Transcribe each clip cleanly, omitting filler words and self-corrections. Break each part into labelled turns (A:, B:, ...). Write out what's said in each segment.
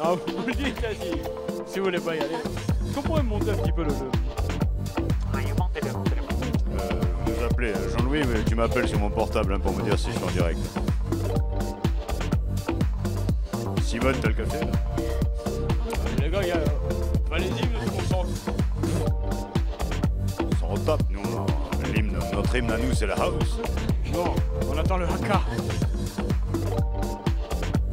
A: Ah, vous le dites, si vous voulez pas y aller. Est-ce qu'on pourrait monter un petit peu le jeu?
B: Vous nous appelez Jean-Louis, mais tu m'appelles sur mon portable hein, pour me dire si je suis en direct. Simone, t'as le café là?
A: Les gars, allez-y, nous on s'en
B: On s'en retape, nous, notre hymne à nous, c'est la house.
A: Non, on attend le haka.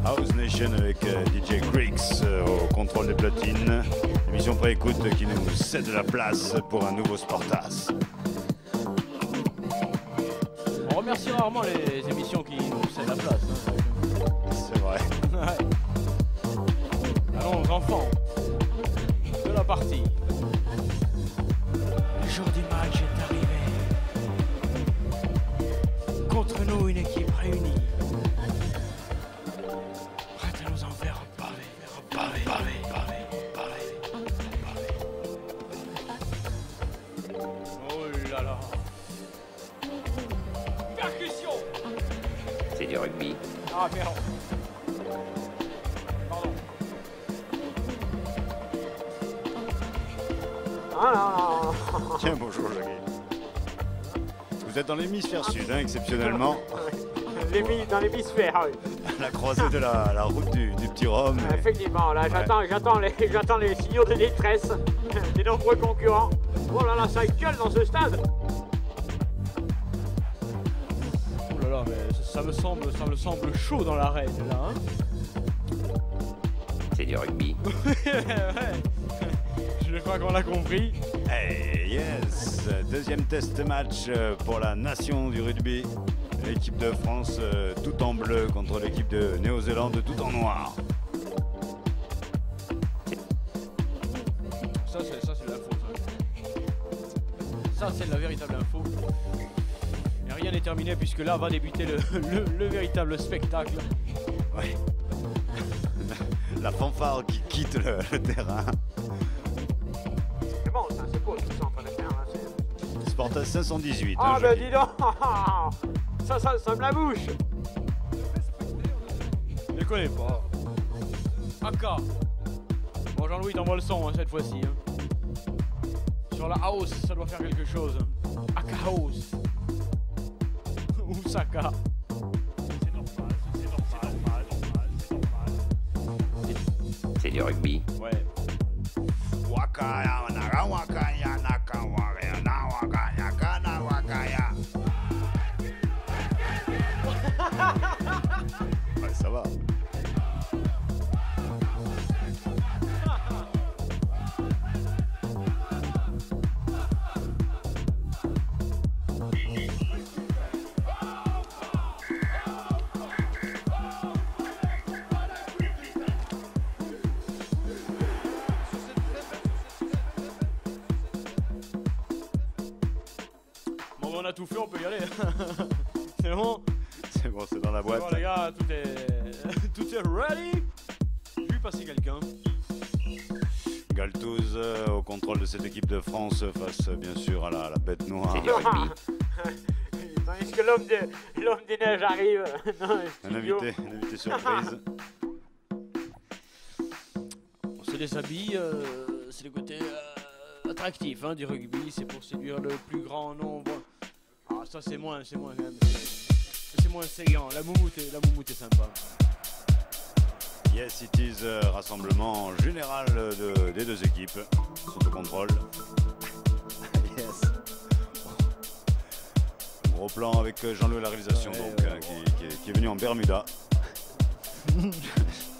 B: House Nation avec DJ Griggs au contrôle des platines. Émission pré-écoute qui nous cède la place pour un nouveau Sportas.
A: On remercie rarement les émissions qui nous cèdent la place. Hein.
B: C'est vrai.
A: Ouais. Allons aux enfants de la partie. Le jour du match est arrivé. Contre nous, une équipe réunie. Prête à nous en faire un pavé. Oh là là. Percussion.
C: C'est du rugby.
A: Ah merde. Pardon.
B: Tiens, bonjour Jacques. Vous êtes dans l'hémisphère sud, hein, exceptionnellement.
D: Dans l'hémisphère, oui.
B: À la croisée de la route du Petit Rhum.
D: Effectivement, là, j'attends les signaux de détresse des nombreux concurrents. Oh là là, ça gueule dans ce stade.
A: Oh là là, mais ça me semble chaud dans l'arène là. Hein.
C: C'est du rugby.
A: Ouais. Je crois qu'on l'a compris.
B: Hey, yes, deuxième test match pour la nation du rugby. L'équipe de France tout en bleu contre l'équipe de Néo-Zélande tout en noir.
A: Ça c'est l'info. Ça c'est la véritable info. Et rien n'est terminé puisque là va débuter le véritable spectacle.
B: Ouais. La fanfare qui quitte le terrain.
D: C'est bon, ça, c'est beau ce qu'ils sont en train de faire là.
B: Sportas 518.
D: Ah
B: hein,
D: ben
B: Jackie.
D: dis donc. Ça me la bouche.
A: Je ne connais pas. Aka. Bon Jean-Louis t'envoie le son hein, cette fois-ci. Hein. Sur la house, ça doit faire quelque chose. Aka house. Ou Saka.
C: C'est du rugby.
A: Ouais.
B: Wakaya, naga, wakaya, naka, wakaya, na, wakaya, kana, wakaya. Ouais, ça va.
A: Bon on a tout fait, on peut y aller. C'est bon.
B: C'est bon, c'est dans la boîte.
A: Bon les gars, tout est ready. Je vais passer quelqu'un.
B: Galtouz au contrôle de cette équipe de France face bien sûr à la bête noire.
C: C'est du rugby.
D: Tandis que l'homme des neiges arrive. Non,
B: Un invité surprise.
A: On se déshabille, c'est le côté attractif hein, du rugby, c'est pour séduire le plus grand nombre. Ah ça c'est moins quand même. C'est moins saillant, la moumoute est sympa.
B: Yes, it is rassemblement général des deux équipes sous le contrôle. Yes. Gros plan avec Jean-Louis à la réalisation qui est venu en Bermuda.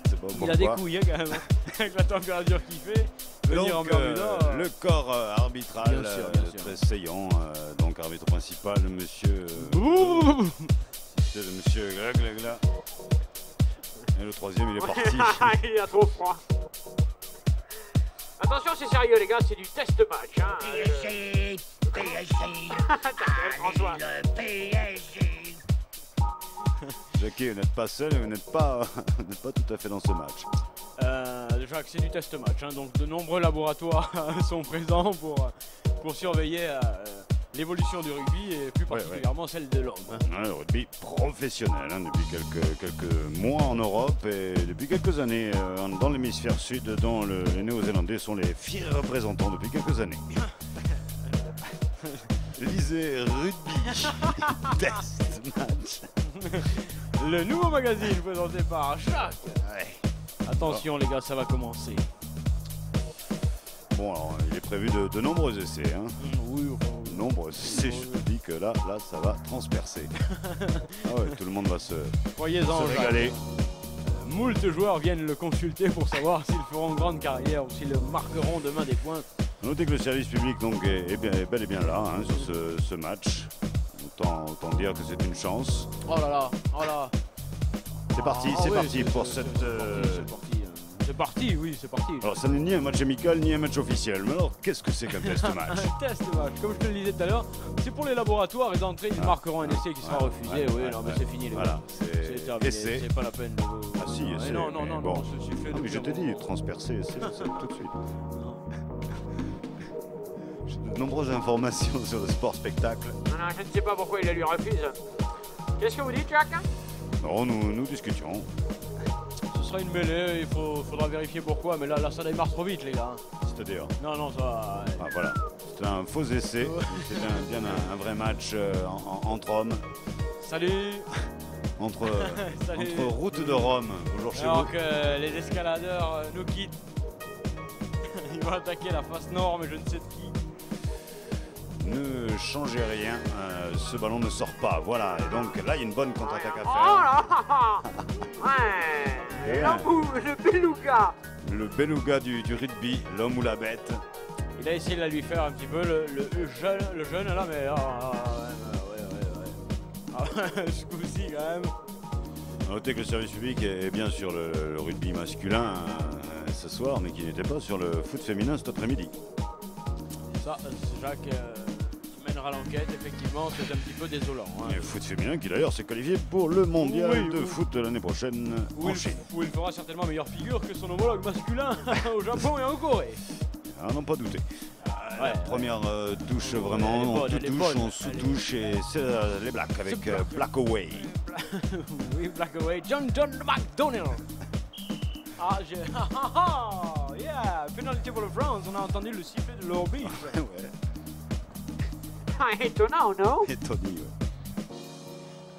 B: C'est pas
A: Il a des couilles hein, quand même, avec la température qu'il fait. Venir en
B: donc,
A: Bermuda.
B: le corps arbitral
A: Bien sûr.
B: très saillant, donc arbitre principal, monsieur. C'est le monsieur Glagla. Et le troisième il est parti.
D: Il a trop froid. Attention, c'est sérieux les gars, c'est du test match. Hein. François.
B: Jackie, vous n'êtes pas seul et vous n'êtes pas tout à fait dans ce match.
A: Jacques, c'est du test match, hein, donc de nombreux laboratoires sont présents pour surveiller l'évolution du rugby et plus particulièrement celle de l'homme.
B: Ouais, le rugby professionnel depuis quelques mois en Europe et depuis quelques années dans l'hémisphère sud, dont les Néo-Zélandais sont les fiers représentants depuis quelques années. Lisez Rugby Test Match.
A: Le nouveau magazine présenté par Jacques.
B: Ouais.
A: Attention les gars, ça va commencer.
B: Bon, alors il est prévu de nombreux essais.
A: Oui, enfin,
B: Nombreux essais, je te dis que là ça va transpercer. Ah ouais, tout le monde va se
A: croyez-en,
B: régaler.
A: Moult joueurs viennent le consulter pour savoir s'ils feront une grande carrière ou s'ils marqueront demain des points.
B: Notez que le service public donc, est bel et bien là sur ce match. Autant dire que c'est une chance.
A: Oh là là, oh là.
B: C'est parti,
A: Ah
B: c'est
A: oui,
B: parti pour
A: c'est
B: cette...
A: parti. C'est parti, oui, c'est parti.
B: Alors ça n'est ni un match amical ni un match officiel. Mais alors qu'est-ce que c'est qu'un test match?
A: Un test match, comme je te le disais tout à l'heure, c'est pour les laboratoires et d'entrée, ils marqueront un essai qui sera refusé. Oui, non, mais c'est fini les gars.
B: Voilà,
A: C'est terminé,
B: essai.
A: c'est pas la peine de vous...
B: Ah si, essai.
A: Non,
B: bon.
A: ceci fait
B: Ah, mais
A: depuis
B: je
A: un
B: te dis,
A: moment.
B: transpercer, c'est tout de suite. J'ai de nombreuses informations sur le sport spectacle.
D: Non, je ne sais pas pourquoi il la lui refuse. Qu'est-ce que vous dites, Jacques?
B: Non, nous discutions.
A: Ce sera une mêlée, faudra vérifier pourquoi, mais là ça démarre trop vite les gars.
B: C'est-à-dire,
A: Non, ça va.
B: ah, voilà, c'est un faux essai. C'est bien un vrai match entre hommes.
A: Salut.
B: Entre
A: Salut.
B: route de Rome, bonjour chez
A: Alors
B: vous.
A: que les escaladeurs nous quittent. Ils vont attaquer la face nord, mais je ne sais de qui.
B: Ne changez rien, ce ballon ne sort pas. Voilà, et donc là il y a une bonne contre-attaque à
D: Oh
B: faire.
D: là ouais. Le beluga.
B: Le beluga du rugby, l'homme ou la bête.
A: Il a essayé de la lui faire un petit peu, le jeune là, mais ouais. Ce coup-ci quand même.
B: Notez que le service public est bien sur le rugby masculin ce soir, mais qui n'était pas sur le foot féminin cet après-midi.
A: Ça, Jacques qui mènera l'enquête, effectivement, c'est un petit peu désolant.
B: Et le foot féminin qui d'ailleurs s'est qualifié pour le mondial
A: Oui,
B: de
A: oui.
B: foot de l'année prochaine en Chine.
A: Où il fera certainement meilleure figure que son homologue masculin au Japon et en Corée.
B: À n'en pas douter.
A: Ouais,
B: La première touche vraiment,
A: Elle est bonne,
B: en
A: elle est
B: touche,
A: bonne.
B: en sous-touche, et c'est les Blacks avec Black Away.
A: Oui, Black Away, John McDonnell. Yeah, penalty pour le France, on a entendu le sifflet de l'orbite.
B: Ouais,
D: Étonnant, non?
B: et Tony, ouais.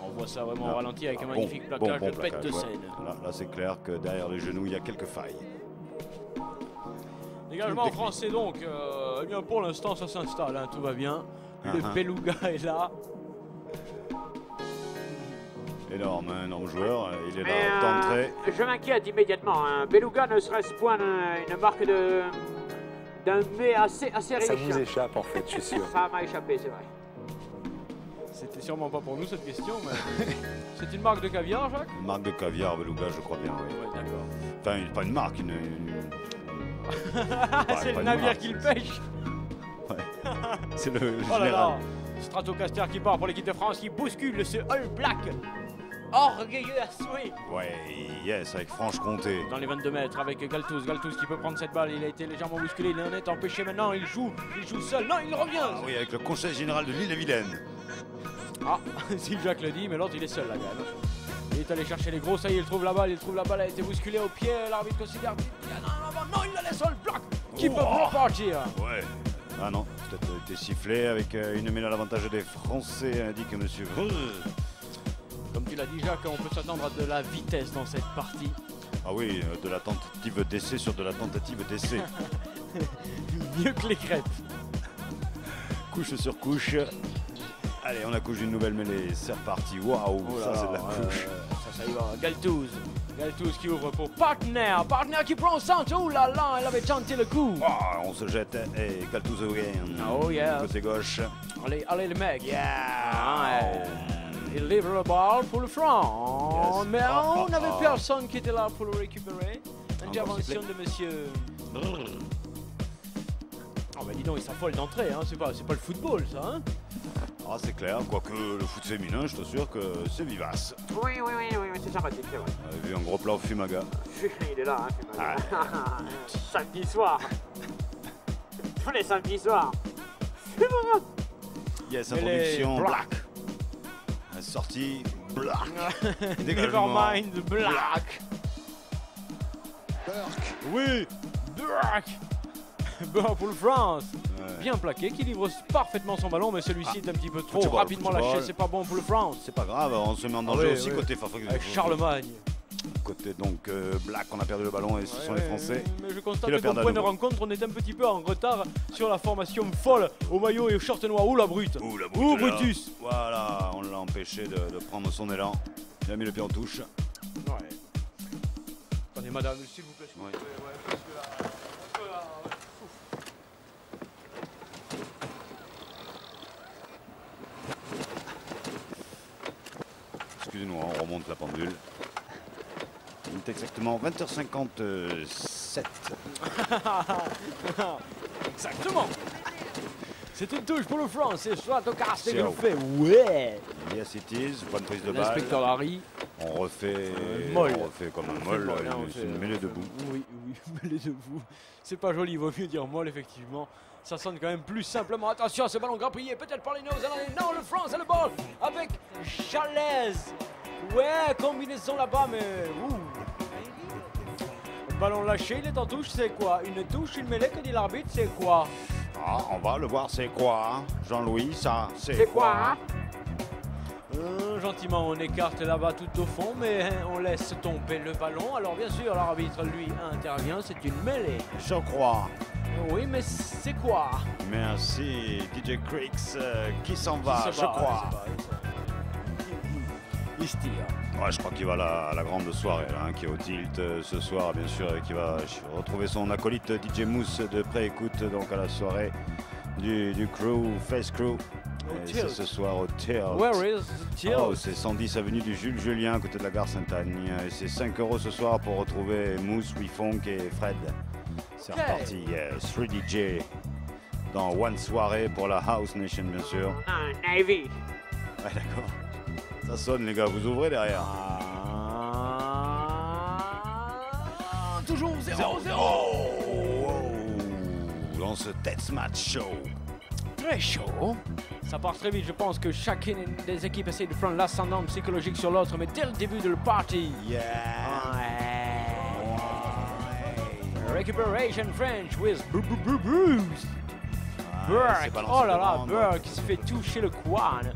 A: On voit ça vraiment au ralenti avec un
B: Bon,
A: magnifique
B: bon
A: plaquage de pète
B: plaquage,
A: de
B: ouais.
A: scène.
B: Là c'est clair que derrière les genoux, il y a quelques failles.
A: Dégagement
B: Technique.
A: français donc, eh bien pour l'instant ça s'installe, tout va bien. Le beluga est là.
B: Énorme joueur, il est
D: Mais,
B: là d'entrée.
D: je m'inquiète immédiatement. Beluga ne serait-ce point une marque d'un mets assez
E: Ça
D: riche.
E: vous échappe en fait, je suis sûr.
D: Ça m'a échappé, c'est vrai.
A: C'était sûrement pas pour nous cette question, mais c'est une marque de caviar, Jacques?
B: Une marque de caviar, beluga, je crois bien, oui.
A: Ouais, d'accord.
B: Enfin, pas une marque,
A: C'est
B: pas
A: le
B: une
A: navire
B: marque,
A: qui le
B: c'est-
A: pêche.
B: c'est le
A: Oh là
B: général.
A: là, Stratocaster qui part pour l'équipe de France, qui bouscule ce All Black. Orgueilleux à souhait.
B: Ouais, yes, avec Franche-Comté.
A: Dans les 22 mètres avec Galtouz qui peut prendre cette balle, il a été légèrement bousculé, il en est empêché maintenant, il joue seul, non il revient.
B: Ah oui, avec le conseil général de l'Île-et-Vilaine.
A: Ah, si Jacques le dit, mais l'autre il est seul là quand même. Il est allé chercher les gros, ça y est, il trouve la balle, elle a été bousculée au pied, l'arbitre considère non, il la laisse All Black qui peut repartir.
B: Ouais. Ah non, peut-être été sifflé avec une mêlée à l'avantage des Français, indique monsieur.
A: Comme tu l'as dit Jacques, on peut s'attendre à de la vitesse dans cette partie.
B: Ah oui, de la tentative d'essai sur de la tentative d'essai.
A: Mieux que les crêpes.
B: Couche sur couche. Allez, on accouche d'une nouvelle mêlée, c'est reparti. Waouh,
A: Oh là
B: ça
A: là,
B: c'est de la couche.
A: Ça y va. Galtouz qui ouvre pour Partner qui prend au centre. Oh là là, elle avait tenté le coup.
B: Ah, on se jette et Galtouz
A: Oh yeah.
B: côté gauche.
A: Allez le mec.
B: Yeah.
A: Il livre le ball pour le front.
B: Yes.
A: Mais on n'avait
B: ah.
A: personne qui était là pour le récupérer. Intervention
B: sifflé.
A: de monsieur. Oh bah dis donc, il s'affole d'entrée, hein. C'est pas le football ça, hein.
B: Ah, c'est clair, quoique le foot féminin, je t'assure que c'est vivace.
D: Oui, c'est sympathique, c'est vrai.
B: On avait vu un gros plat au Fumaga.
D: Il est là, hein, samedi soir. Tous les samedis soirs.
B: Yes,
A: Et les
B: introduction
A: Black.
B: Black. La sortie Black.
A: Never
B: Dégagement.
A: mind, Black.
B: Burke.
A: Oui, Burke. Burke pour le France.
B: Ouais.
A: Bien plaqué, qui livre parfaitement son ballon, mais celui-ci est un petit peu trop
B: Football,
A: rapidement
B: football.
A: lâché. C'est pas bon pour le France.
B: C'est pas grave, on se met en danger
A: oui,
B: aussi
A: oui.
B: côté Fafa.
A: Avec Charlemagne.
B: Côté donc Black, on a perdu le ballon et ce sont les Français.
A: Mais je constate
B: qui le
A: que comme
B: perdent à
A: point de
B: nouveau.
A: rencontre, on est un petit peu en retard sur la formation folle au maillot et au short noir. Ouh la brute.
B: Ouh, la
A: Ouh
B: brute, là.
A: Brutus.
B: Voilà, on l'a empêché de prendre son élan. Il a mis le pied en touche.
A: Ouais. Attendez madame, s'il vous plaît.
B: Ouais.
A: Parce que là,
B: Excusez-nous, on remonte la pendule. Il est exactement 20h57.
A: Exactement. C'est une touche pour le France, c'est soit Tocasté qui le
B: out.
A: fait. Ouais.
B: Yes it is, bonne prise de balle.
A: L'inspecteur Larry.
B: On refait,
A: molle.
B: on refait comme un molle,
A: Molle, hein, on
B: c'est
A: fait-
B: une mêlée debout.
A: Oui, mêlée debout. C'est pas joli, il vaut mieux dire molle, effectivement. Ça sonne quand même plus simplement. Attention, ce ballon grappillé, peut-être par les Néo-Zélandais. Non, le France a le ball avec Chalaise. Ouais, combinaison là-bas, mais. Ouh. Ballon lâché, il est en touche, c'est quoi? Une touche, une mêlée, que dit l'arbitre, c'est quoi?
B: Ah, on va le voir, c'est quoi, hein, Jean-Louis, ça,
D: C'est quoi, hein?
A: Gentiment, on écarte là-bas tout au fond, mais on laisse tomber le ballon. Alors, bien sûr, l'arbitre, lui, intervient, c'est une mêlée.
B: Je crois.
A: Oui, mais c'est quoi?
B: Merci, DJ Creeks, qui s'en va,
A: Il se
B: je
A: bat,
B: crois.
A: Il se tire.
B: Ouais, je crois qu'il va à la grande soirée, là, hein, qui est au tilt ce soir, bien sûr, et qui va retrouver son acolyte DJ Mousse de pré-écoute donc à la soirée du crew, Face Crew. Et
A: Tilt.
B: c'est ce soir au Tilt.
A: Where is the tilt?
B: Oh, c'est 110 avenue du Jules Julien, à côté de la gare Sainte-Anne. Et c'est 5 € ce soir pour retrouver Mousse, Wifunk et Fred. C'est
A: Ok.
B: reparti, 3 DJ dans One Soirée pour la House Nation, bien sûr.
D: Un Navy.
B: Ouais, d'accord. Ça sonne, les gars, vous ouvrez derrière.
A: Toujours 0-0.
B: Dans ce Death Match Show.
A: Très chaud. Ça part très vite. Je pense que chacune des équipes essaie de prendre l'ascendant psychologique sur l'autre, mais dès le début de la partie.
B: Yeah.
A: Recuperation French with Bruce. Burke. Oh là là, Burke qui se fait toucher le quad.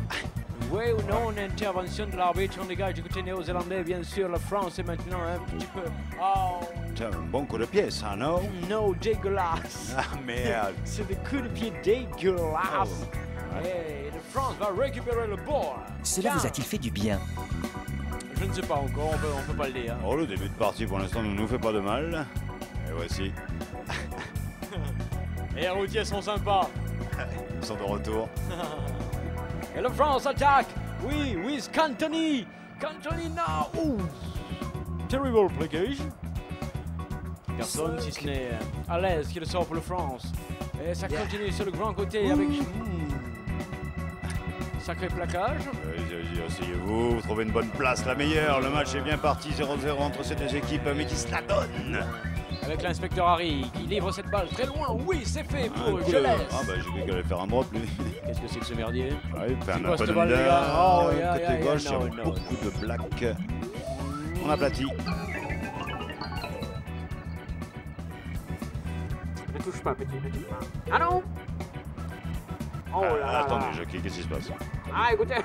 A: Oui ou non, une intervention de l'arbitre, on dégage du côté néo-zélandais, bien sûr, la France est maintenant un petit peu... Oh,
B: Tiens, un bon coup de pied, ça, non?
A: no, dégueulasse.
B: Ah, merde.
A: C'est des coups de pied dégueulasses. Et la France va récupérer le ball.
E: Cela vous a-t-il fait du bien?
A: Je ne sais pas encore, on peut pas le dire.
B: Oh, le début de partie, pour l'instant, ne nous fait pas de mal. Et voici,
A: Et les routiers sont sympas.
B: ils sont de retour.
A: Et la France attaque. Oui, with Cantoni. Cantoni now. Ouh. Terrible plaquage. Personne si ce n'est à l'aise qui le sort pour la France. Et ça continue sur le grand côté avec... Sacré plaquage.
B: Vas-y, asseyez-vous, vous trouvez une bonne place, la meilleure. Le match est bien parti, 0-0 entre ces deux équipes, mais qui se la donnent.
A: Avec l'inspecteur Harry qui livre cette balle très loin. Oui, c'est fait
B: Un
A: pour
B: coup de-
A: Jeunesse.
B: Ah bah j'ai cru qu'il allait faire un drop, lui.
A: Qu'est-ce que c'est que ce merdier?
B: Ah, il fait
A: C'est
B: un
A: quoi, cette
B: open
A: balle, les
B: under.
A: gars? Oh,
B: Côté
A: yeah, yeah,
B: gauche,
A: yeah,
B: il y a
A: no,
B: beaucoup de black. On aplatit.
D: Ne touche pas, petit, ne touche pas. Ah non! Oh là là.
B: Attendez, Jackie, qu'est-ce qui se passe?
D: Ah, écoutez,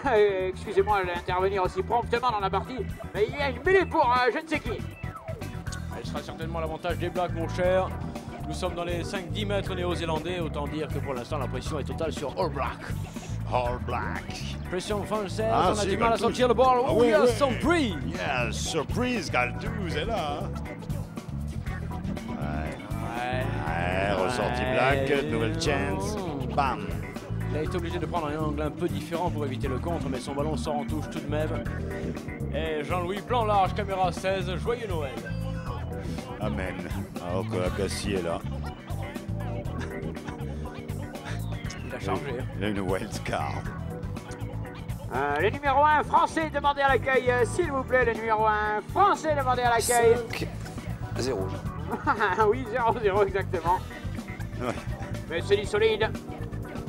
D: excusez-moi d'intervenir aussi promptement dans la partie, mais il y a une mêlée pour je ne sais qui.
A: Elle sera certainement à l'avantage des Blacks, mon cher. Nous sommes dans les 5-10 mètres néo-zélandais. Autant dire que pour l'instant, la pression est totale sur All Black.
B: All black.
A: Pression française,
B: Ah,
A: on a
B: si,
A: du mal à
B: Galtouze.
A: sortir le ball.
B: Ah,
A: Oh,
B: oui,
A: il y a
B: oui.
A: son prix.
B: Yeah, surprise, Galtouze est là. Hein. Ouais, ressorti black, nouvelle chance. Bam.
A: Il a été obligé de prendre un angle un peu différent pour éviter le contre, mais son ballon sort en touche tout de même. Et Jean-Louis, plan large, caméra 16, joyeux Noël.
B: Amen. Alors que Agassi est là.
A: Il a chargé.
B: Il a une wild card.
D: Le numéro 1 français, demandez à l'accueil, s'il vous plaît, le numéro 1 français, demandez à l'accueil.
E: 0.
D: Oui, 0-0 exactement.
B: Ouais.
D: Mais c'est du solide.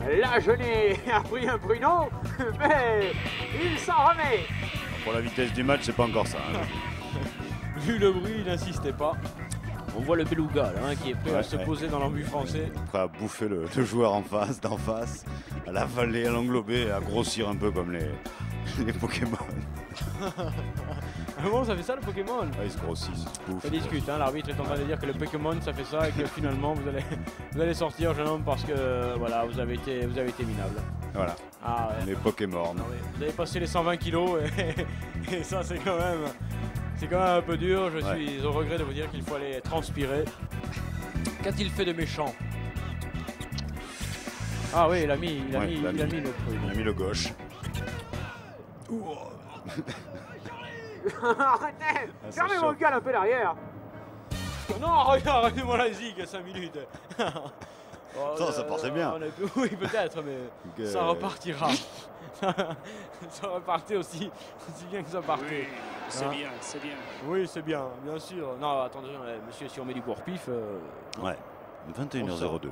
D: Là, je n'ai appris un pruneau, mais il s'en remet.
B: Pour la vitesse du match, c'est pas encore ça. Hein.
A: Vu le bruit, n'insistez pas. On voit le beluga là, hein, qui est prêt à se
B: ouais.
A: poser dans l'embut français.
B: Prêt à bouffer le joueur d'en face, à l'avaler, à l'englober, à grossir un peu comme les Pokémon.
A: Ah bon, ça fait ça le Pokémon?
B: Ouais, ils se grossissent, ils se bouffent.
A: Ça discute, hein, l'arbitre est en train de dire que le Pokémon ça fait ça et que finalement vous allez sortir, jeune homme, parce que voilà, vous avez été minable.
B: Voilà,
A: Ah ouais.
B: les Pokémon.
A: Ah ouais. Vous avez passé les 120 kilos et ça c'est quand même un peu dur. Je suis au regret de vous dire qu'il faut aller transpirer. Qu'a-t-il fait de méchant? Ah oui, il a mis le
B: Il a mis le gauche.
D: Arrêtez,
B: ça
D: fermez
B: chauffe.
D: vos gueules un peu derrière.
A: Non, arrêtez-moi la zig, 5 minutes. Oh,
B: Ça partait bien.
A: Oui, peut-être, mais ça repartira. Ça repartait aussi bien que ça partait.
F: C'est
A: Hein?
F: bien, c'est bien.
A: Oui, c'est bien sûr. Non, attendez, monsieur, si on met du gourpif...
B: Ouais, 21h02.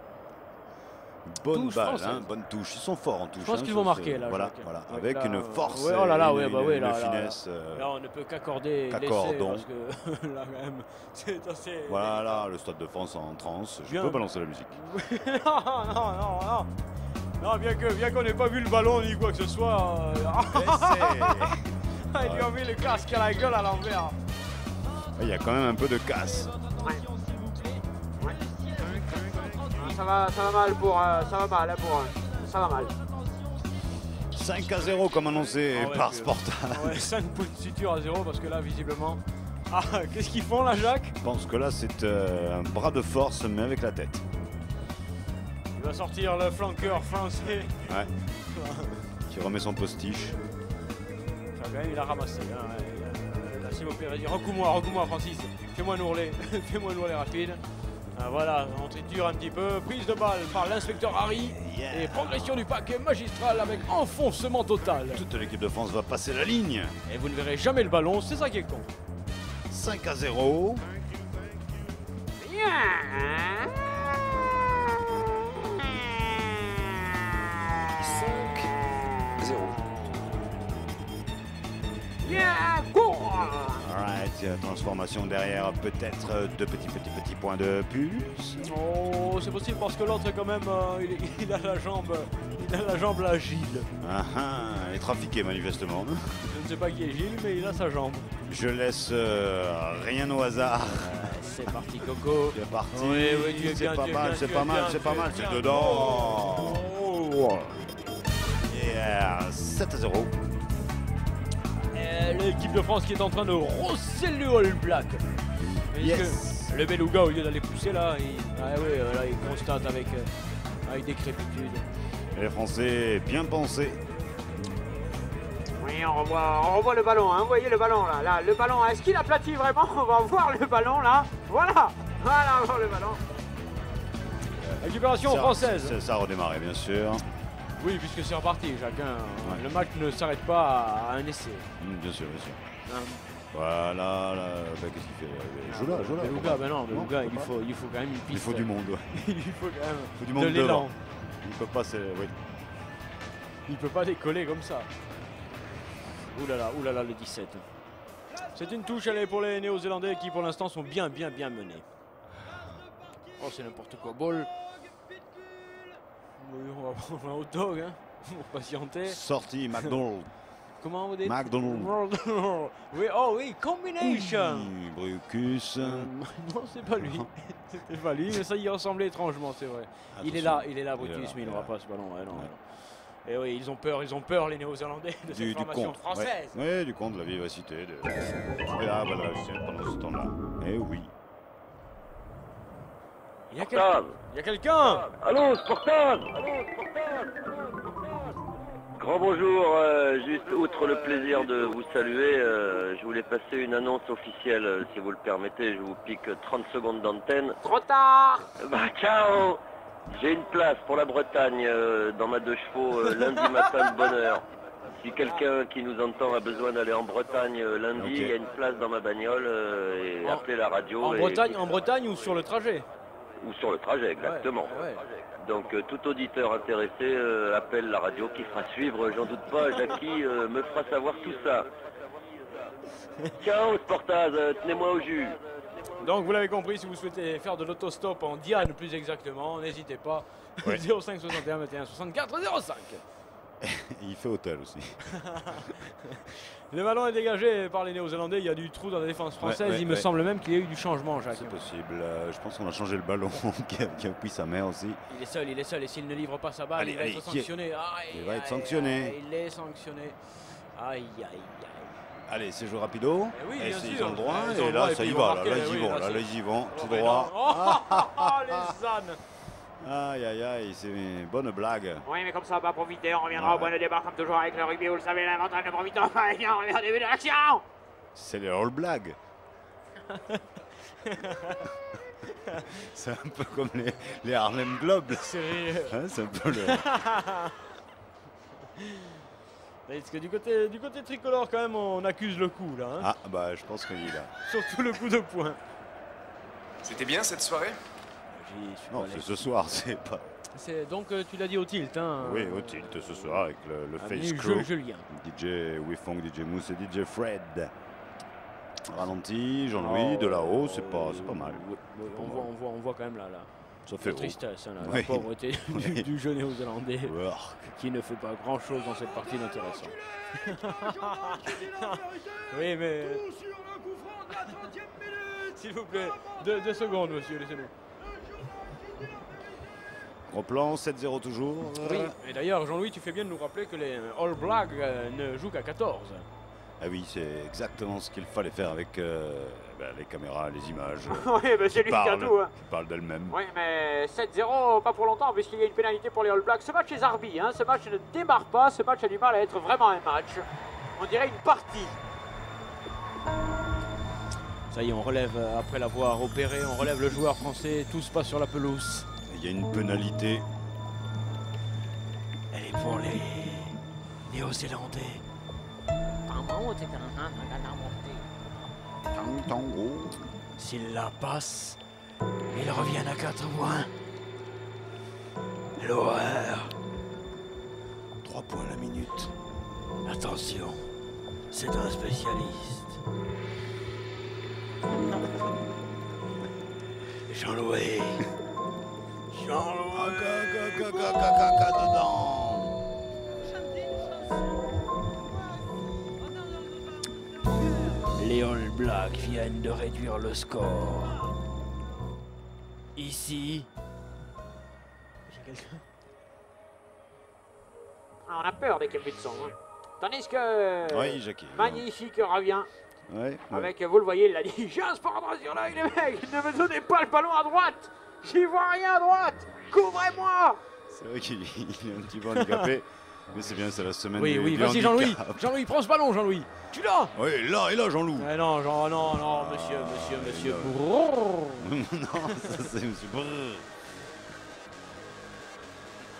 B: Bonne
A: Touche
B: balle,
A: française.
B: hein, bonne touche. Ils sont forts en touche.
A: Je pense
B: hein,
A: qu'ils vont
B: ça,
A: marquer
B: c'est-
A: là.
B: Voilà,
A: Jacques.
B: voilà.
A: Ouais,
B: Avec
A: là,
B: une force
A: ouais, oh là là, ouais, bah
B: une,
A: ouais,
B: une
A: là,
B: finesse.
A: Là, on ne peut qu'accorder l'essai
B: qu'accordons.
A: parce que là, quand même, c'est assez...
B: Voilà, le Stade de France en transe. Je
A: Bien.
B: peux balancer la musique.
A: non. Non, bien qu'on n'ait pas vu le ballon ni quoi que ce soit. Ils lui ont mis le casque à la gueule à l'envers.
B: Il y a quand même un peu de casse.
D: Ça va mal pour... ça va mal, hein, ça va mal.
B: 5-0 comme annoncé
A: Ah ouais,
B: par
A: puis,
B: Sportal.
A: Ouais, 5 points de suture à 0 parce que là, visiblement... Ah, qu'est-ce qu'ils font là, Jacques?
B: Je pense que là, c'est un bras de force, mais avec la tête.
A: Il va sortir le flanqueur français.
B: Ouais. Qui remet son postiche.
A: Enfin, quand même, il a ramassé. Hein, ouais. Là, s'il vous plaît, vas-y, recoue-moi, Francis. Fais-moi nous rouler. Fais-moi nous rouler rapide. Ah, voilà, on triture un petit peu. Prise de balle par l'inspecteur Harry.
B: Yeah.
A: Et progression du paquet magistral avec enfoncement total.
B: Toute l'équipe de France va passer la ligne.
A: Et vous ne verrez jamais le ballon, c'est ça qui est con.
B: 5-0. Alright, transformation derrière, peut-être de petits points de pulse.
A: Oh, c'est possible parce que l'autre quand même, il a la jambe là, Gilles.
B: Ah ah, il est trafiqué manifestement.
A: Je ne sais pas qui est Gilles, mais il a sa jambe.
B: Je laisse rien au hasard.
A: C'est parti, Coco.
B: C'est parti.
A: Oui, tu es
B: c'est
A: bien,
B: pas
A: tu es
B: mal,
A: bien,
B: c'est
A: tu
B: pas
A: es
B: mal,
A: bien,
B: c'est
A: tu
B: pas
A: es
B: mal,
A: bien.
B: c'est dedans. Yeah, 7-0.
A: L'équipe de France qui est en train de rosser le All Black.
B: Yes.
A: Le beluga, au lieu d'aller pousser là, là, il constate avec décrépitude.
B: Les Français bien pensés.
D: Oui, on revoit le ballon, hein. Vous voyez le ballon là, le ballon, est-ce qu'il aplatit vraiment? On va voir le ballon là, voilà, on voit le ballon.
A: Récupération française.
B: Ça a redémarré, bien sûr.
A: Oui, puisque c'est reparti, Jacques. Hein.
B: Ouais.
A: Le match ne s'arrête pas à un essai.
B: Bien sûr, bien sûr.
A: Hein.
B: Voilà, là, bah, qu'est-ce qu'il fait? Joue là.
A: Beluga, ben non,
B: Non,
A: Beluga,
B: il peut
A: il faut quand même une piste.
B: Il faut du monde, ouais.
A: Il faut quand même
B: Il faut du
A: de
B: monde
A: l'élan.
B: devant. Il peut pas, oui.
A: Il peut pas décoller comme ça. Ouh là là, le 17. C'est une touche allez, pour les Néo-Zélandais qui pour l'instant sont bien menés. Oh, c'est n'importe quoi. Ball. Oui, on va prendre un hot dog hein, pour patienter.
B: Sortie, McDonald.
A: Comment vous dites?
B: McDonald.
A: Oui, oh oui, combination.
B: Brucus.
A: Non, c'est pas lui. C'était pas lui, mais ça y ressemblait étrangement, c'est vrai. Il est là, Brutus, mais il n'aura pas ce ballon. Ouais, non. Et oui, ils ont peur les Néo-Zélandais de cette formation
B: compte.
A: française.
B: Ouais, du compte de la vivacité. Et là, voilà, pendant ce temps-là. Eh oui.
A: Il y a quelqu'un.
G: Allô, Sportal. Grand bonjour, juste outre le plaisir de vous saluer, je voulais passer une annonce officielle, si vous le permettez, je vous pique 30 secondes d'antenne.
D: Trop tard.
G: Bah ciao. J'ai une place pour la Bretagne dans ma 2 chevaux lundi matin de bonne heure. Si quelqu'un qui nous entend a besoin d'aller en Bretagne lundi, il y a une place dans ma bagnole et appelez la radio.
A: En Bretagne ou sur le trajet?
G: Ou sur le trajet, exactement.
A: Ouais.
G: Donc tout auditeur intéressé appelle la radio qui fera suivre, j'en doute pas, Jackie me fera savoir tout ça. Ciao Sportaz, tenez-moi au jus.
A: Donc vous l'avez compris, si vous souhaitez faire de l'autostop en Diane plus exactement, n'hésitez pas.
B: Ouais.
A: 05 61 21 64 05.
B: Il fait hôtel aussi.
A: Le ballon est dégagé par les Néo-Zélandais, il y a du trou dans la défense française,
B: ouais,
A: il me semble même qu'il y a eu du changement, Jacques.
B: C'est possible. Je pense qu'on a changé le ballon qui a pris sa mère aussi.
A: Il est seul, et s'il ne livre pas sa balle,
B: Allez,
A: il va
B: allez,
A: être sanctionné.
B: Il va être sanctionné.
A: Il est sanctionné. Aïe, aïe, aïe.
B: Allez, c'est joué rapido.
A: Eh oui,
B: Et
A: bien
B: ils
A: sûr.
B: ont le droit.
A: Ils ont
B: Et
A: le droit,
B: là,
A: et
B: ça
A: puis
B: y
A: ils vont
B: va.
A: marquer,
B: Là,
A: oui,
B: ils y vont.
A: là,
B: Là,
A: c'est-
B: ils y vont. Tout
A: Oh, ben
B: droit.
A: non. Oh, les ânes.
B: Aïe, aïe, aïe. C'est une bonne blague.
D: Oui, mais comme ça, on va profiter. On reviendra au
B: Ouais.
D: point de départ, comme toujours avec le rugby. Vous le savez, l'avantage de profiter. Enfin, et bien, on revient au début de l'action.
B: C'est les all blagues. C'est un peu comme les Harlem Globes.
A: C'est
B: Hein, c'est un peu le.
A: Parce que du côté tricolore, quand même, on accuse le coup, là. Hein.
B: Ah, bah, je pense qu'il est là.
A: Surtout le coup de poing.
F: C'était bien cette soirée?
A: J'y suis
B: Non,
A: pas
B: c'est
A: allé.
B: ce soir, c'est pas.
A: Donc, tu l'as dit au tilt, hein.
B: Oui, au tilt ce soir avec le
A: Ami
B: Face Crew.
A: Julien.
B: DJ Wifong, DJ Mousse et DJ Fred. Ralenti, Jean-Louis, de là-haut, c'est pas mal.
A: Oui, oui, on voit quand même là.
B: Ça fait
A: La
B: haut.
A: tristesse, hein,
B: Oui.
A: la pauvreté
B: Oui.
A: du jeu néo-zélandais
B: Ouais.
A: qui ne fait pas grand chose dans cette partie d'intéressant. Oui, mais. S'il vous plaît, 2 secondes, monsieur, laissez-nous.
B: Gros plan, 7-0 toujours.
A: Oui, et d'ailleurs, Jean-Louis, tu fais bien de nous rappeler que les All Blacks ne jouent qu'à 14.
B: Ah oui, c'est exactement ce qu'il fallait faire avec les caméras, les images.
D: Oui, mais c'est lui qui a tout. Hein.
B: qui parlent d'elles-mêmes.
D: Oui, mais 7-0, pas pour longtemps, puisqu'il y a une pénalité pour les All Blacks. Ce match est zarbi, hein. Ce match ne démarre pas. Ce match a du mal à être vraiment un match. On dirait une partie.
A: Ça y est, on relève, après l'avoir opéré, on relève le joueur français, tout se passe sur la pelouse.
B: Il y a une pénalité.
A: Elle est pour les Néo-Zélandais. S'ils la passent, ils reviennent à 4 points. L'horreur.
B: 3 points la minute.
A: Attention, c'est un spécialiste. Jean-Louis. Les All Blacks viennent de réduire le score. Ici. J'ai quelqu'un.
D: Ah, on a peur dès qu'il y a plus de son. Hein. Tandis que.
B: Oui, Jackie.
D: Magnifique revient.
B: Ouais,
D: Avec, vous le voyez, il l'a dit. J'ai un sport sur l'œil, les mecs. Ne me donnez pas le ballon à droite. J'y vois rien à droite. Couvrez-moi.
B: C'est vrai qu'il est un petit peu handicapé. Mais c'est bien, c'est la semaine
A: Oui,
B: du,
A: oui,
B: du
A: vas-y Jean-Louis.
B: handicap.
A: Jean-Louis, prends ce ballon, Jean-Louis. Tu l'as.
B: Oui, là, et là, Jean-Loup.
A: Eh non, non, monsieur. Brrr.
B: Non, ça c'est monsieur. Brrr.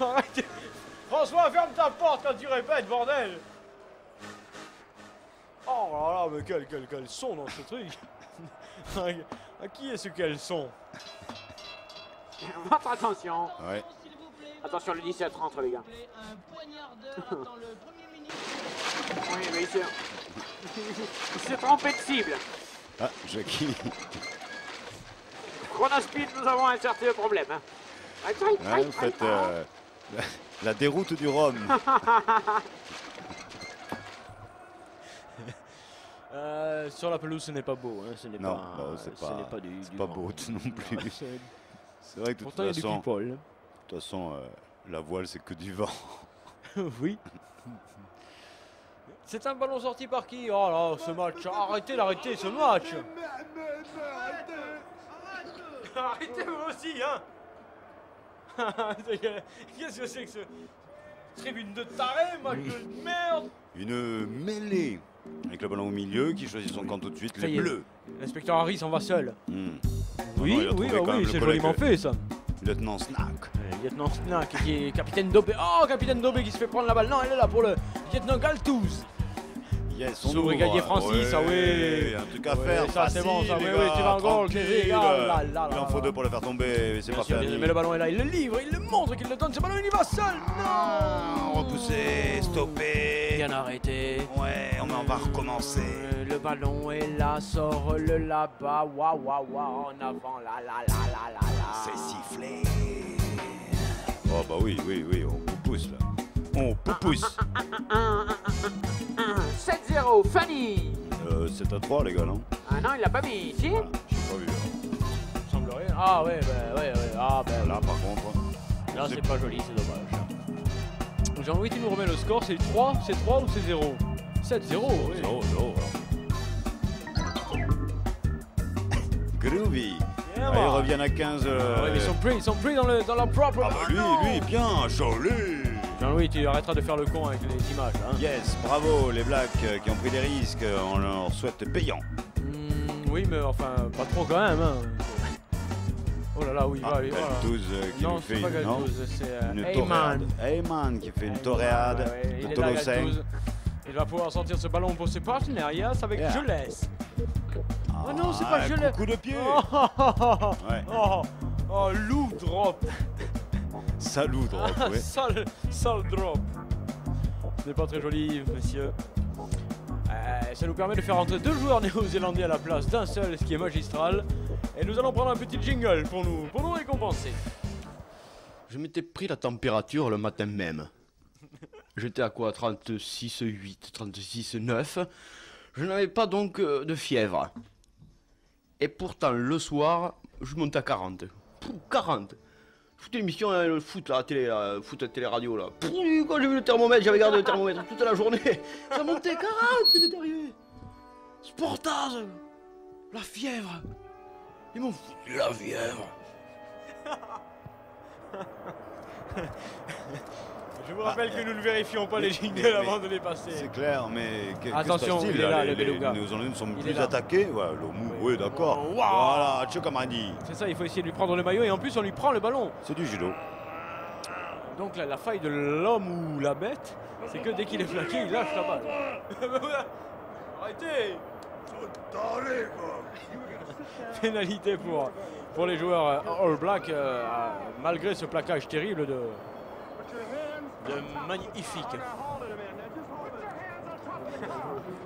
A: Arrête. François, ferme ta porte quand tu répètes, bordel. Oh là là, mais quel son dans ce truc. À qui est-ce qu'elles sont?
D: Votre attention.
B: Ouais.
D: Attention, le 17 rentre, les gars.
H: Un poignardeur dans le premier minute.
D: Oui, mais il s'est trompé de cible.
B: Ah, Jackie.
D: Chronospeed, nous avons un certain problème. Hein.
B: Ouais, vous faites la déroute du Rhum.
A: Sur la pelouse, ce n'est pas beau. Hein. Ce n'est
B: Non,
A: pas,
B: non, c'est
A: ce n'est pas du
B: pas
A: vent.
B: beau non plus. C'est vrai que de
A: Pourtant, il y a
B: toute
A: du
B: façon,
A: people.
B: la voile c'est que du vent.
A: Oui. C'est un ballon sorti par qui? Oh là, ce match. Arrêtez ce match. Arrêtez vous aussi, hein. Qu'est-ce que c'est que ce tribune de taré, match de merde.
B: Une mêlée avec le ballon au milieu qui choisit son camp tout de suite,
A: Ça
B: les
A: y est.
B: bleus.
A: L'inspecteur Harry s'en va seul.
B: Hmm. Non,
A: Oui,
B: il a trouvé quand même le
A: c'est
B: collègue,
A: joliment fait ça.
B: Lieutenant Snack.
A: Lieutenant Snack qui est capitaine Dobé. Oh, capitaine Dobé qui se fait prendre la balle. Non, elle est là pour le lieutenant Galtouz.
B: Yes, on
A: Sous-brigadier
B: ouvre.
A: Francis, ah oui.
B: Un truc à
A: Ouais,
B: faire.
A: ça, c'est bon,
B: facile,
A: ça,
B: les
A: oui, oui,
B: gars,
A: tu vas en goal,
B: tranquille.
A: Cléry, là, là,
B: Il en faut
A: là.
B: deux pour le faire tomber. C'est
A: Bien
B: pas
A: sûr,
B: fini.
A: mais le ballon est là, il le livre, il le montre qu'il le donne, ce ballon il y va seul. Non.
B: Repoussé, stoppé.
A: Bien arrêté.
B: Ouais, on va recommencer.
A: Le ballon est là, sort le là-bas, waouh, waouh, waouh, en avant, là, là, là, là, là, là.
B: C'est sifflé. Oh bah oui, on pousse là. On pousse.
D: 7-0, Fanny.
B: 7-3 les gars, non?
D: Ah non, il l'a pas mis, si?
B: Voilà, j'ai pas vu.
A: Semblerait. Ah ouais, ouais. Ah ben
B: Là par contre.
A: là c'est pas joli, c'est dommage. Jean-Louis, tu nous remets le score, c'est 3, c'est 3 ou c'est 0? 7-0, oui.
B: 0. Groovy.
A: Yeah,
B: Allez, ils
A: man.
B: reviennent à 15.
A: Ouais, mais ils sont pris dans leur propre.
B: Ah bah lui, bien, Cholet.
A: Jean-Louis, tu arrêteras de faire le con avec les images, hein.
B: Yes, bravo les Blacks qui ont pris des risques, on leur souhaite payant.
A: Oui, mais enfin, pas trop quand même, hein. Oh là là, oui, va, allez, voilà.
B: Galtouz qui
A: Non,
B: nous
A: c'est
B: fait
A: pas
B: une, non,
A: Galtouz, c'est
B: une
A: Heyman.
B: toréade. Heyman qui fait une toréade
A: Ouais, il
B: de
A: est là,
B: Tolossin.
A: Galtouz. Il va pouvoir sortir ce ballon pour ses partenaires, yes, avec
B: Yeah.
A: Gelès. Oh non, c'est pas
B: un
A: Gelès.
B: coup de pied. Ouais.
A: Oh, loup drop.
B: Salut, drop, ouais.
A: Sale drop. Ce n'est pas très joli, messieurs. Ça nous permet de faire entrer 2 joueurs néo-zélandais à la place d'un seul, ce qui est magistral. Et nous allons prendre un petit jingle pour nous récompenser.
I: Je m'étais pris la température le matin même. J'étais à quoi? 36,8, 36,9. Je n'avais pas donc de fièvre. Et pourtant, le soir, je monte à 40. 40. Je foutais l'émission, le foot à la télé, foot à la télé-radio, là. Quand j'ai vu le thermomètre, j'avais gardé le thermomètre toute la journée. Ça montait 40, c'est arrivé. Sportage. La fièvre. Ils m'ont foutu la fièvre.
A: Je vous rappelle que nous ne vérifions pas les jingles avant de les passer.
B: C'est clair, mais
A: Attention,
B: que se passe-t-il,
A: il est là,
B: les
A: le beluga.
B: Les Néo-Zélandais sont
A: Il est
B: plus
A: là.
B: attaqués. Ouais, le mou, oui, d'accord.
A: Wow.
B: Voilà, Tchokamani.
A: C'est ça, il faut essayer de lui prendre le maillot et en plus on lui prend le ballon.
B: C'est du judo.
A: Donc la faille de l'homme ou la bête, c'est que dès qu'il est flanqué, il lâche la balle. Arrêtez. Pénalité pour les joueurs All Black, malgré ce plaquage terrible de magnifique.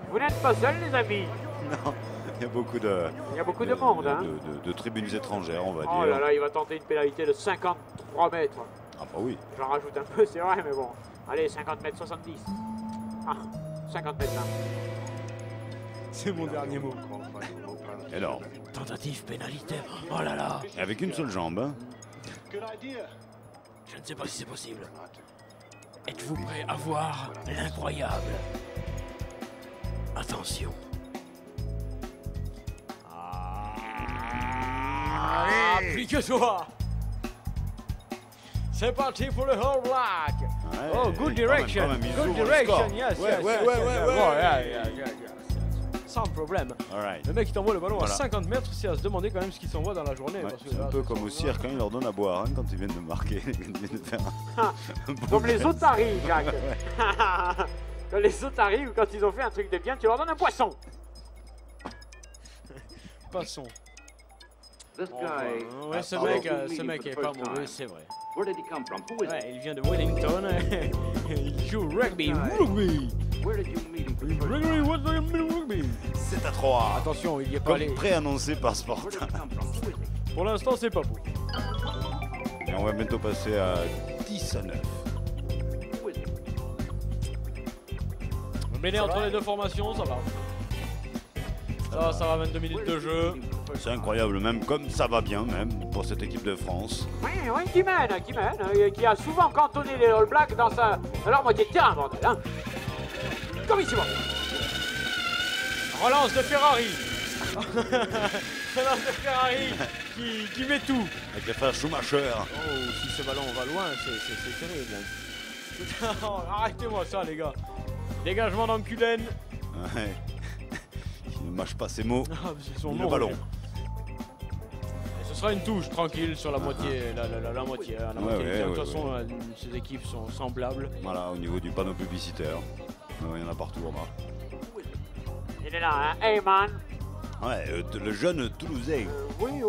D: Vous n'êtes pas seuls, les amis.
B: Non, il y a beaucoup de,
D: Il y a beaucoup de monde, hein.
B: de tribunes étrangères, on va
D: Oh
B: dire.
D: là là, il va tenter une pénalité de 53 mètres.
B: Ah bah oui.
D: J'en rajoute un peu, c'est vrai, mais bon. Allez, 50 mètres 70. Ah, 50 mètres là.
A: C'est mon dernier mot.
B: Énorme.
A: Tentative pénalité. Oh là là.
B: Et avec une seule jambe. Hein.
A: Je ne sais pas si c'est possible. Êtes-vous prêt à voir l'incroyable? Attention. Allez, plus que toi. C'est parti pour le All Black.
B: Ouais,
A: Oh, good
B: quand même,
A: direction.
B: ils
A: Good
B: ouvrent le
A: direction,
B: score.
A: yes,
B: Ouais,
A: yes,
B: ouais,
A: yes,
B: ouais,
A: yes,
B: ouais,
A: yes.
B: ouais.
A: Yeah. Sans problème.
B: All right.
A: Le mec qui t'envoie le ballon
B: Voilà.
A: à 50 mètres, c'est à se demander quand même ce qu'il s'envoie dans la journée.
B: Ouais,
A: parce que
B: c'est un
A: là,
B: peu
A: ce
B: comme
A: sont-
B: au cirque, hein, ils leur donnent à boire hein, quand ils viennent de marquer, quand ils viennent de faire un bon
D: Comme les
B: geste.
D: otaries, Jacques. Quand les otaries, ou quand ils ont fait un truc de bien, tu leur donnes un poisson.
A: Passons.
J: This guy,
A: Ouais, ce mec est pas mauvais, c'est vrai.
J: where did he come from? Who is
A: Ouais, il vient de Wellington. Il joue rugby. Rugby.
J: he? Where did you meet him for the first
A: Rugby,
J: time?
A: what do you mean rugby?
B: 7-3.
A: Attention, il y est pas
B: Comme
A: allé.
B: préannoncé par
J: Where
B: Sportin.
J: did he come from? Who is he?
A: Pour l'instant, c'est pas beau.
B: Et on va bientôt passer à 10-9.
J: Who is he?
A: Mêlé entre les deux formations, ça va. Ça va, 22 minutes de jeu.
B: C'est incroyable, même comme ça va bien, même pour cette équipe de France.
D: Oui, qui mène, qui a souvent cantonné les All Blacks dans leur moitié de terrain, bordel, hein. Comme ici, bon.
A: Relance de Ferrari. Relance de Ferrari qui met tout.
B: Avec les frères Schumacher.
A: Oh, si ce ballon va loin, c'est terrible. Arrêtez-moi ça, les gars. Dégagement d'Amkulen.
B: Ouais. Il ne mâche pas ses mots.
A: Ah, c'est son
B: Le
A: nom.
B: ballon.
A: Et ce sera une touche tranquille sur la moitié. La moitié. La
B: Ouais,
A: moitié.
B: ouais,
A: De toute
B: ouais,
A: façon, ces équipes sont semblables.
B: Voilà, au niveau du panneau publicitaire. Il y en a partout, on a.
D: Il est là, hein, Heyman.
B: Ouais, le jeune Toulousain.
D: Oui.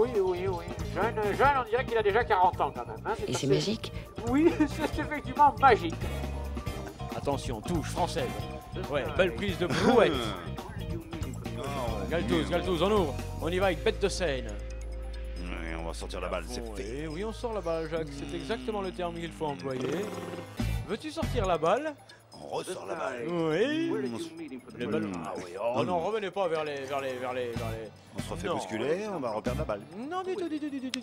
D: Jeune, on dirait qu'il a déjà 40 ans quand même. Hein.
K: Et c'est magique?
D: Oui, c'est effectivement magique.
A: Attention, touche française. Ouais, belle prise de brouette. Galtouz, on ouvre. On y va avec bête de scène.
B: Ouais, on va sortir la balle, c'est fait.
A: Oui, on sort la balle, Jacques. C'est exactement le terme qu'il faut employer. Veux-tu sortir la balle?
B: On ressort la balle.
A: Oui.
B: Les ballons.
A: Ah oui, oh non, revenez pas vers les...
B: On se refait bousculer, on va reperdre la balle.
A: Non, du tout.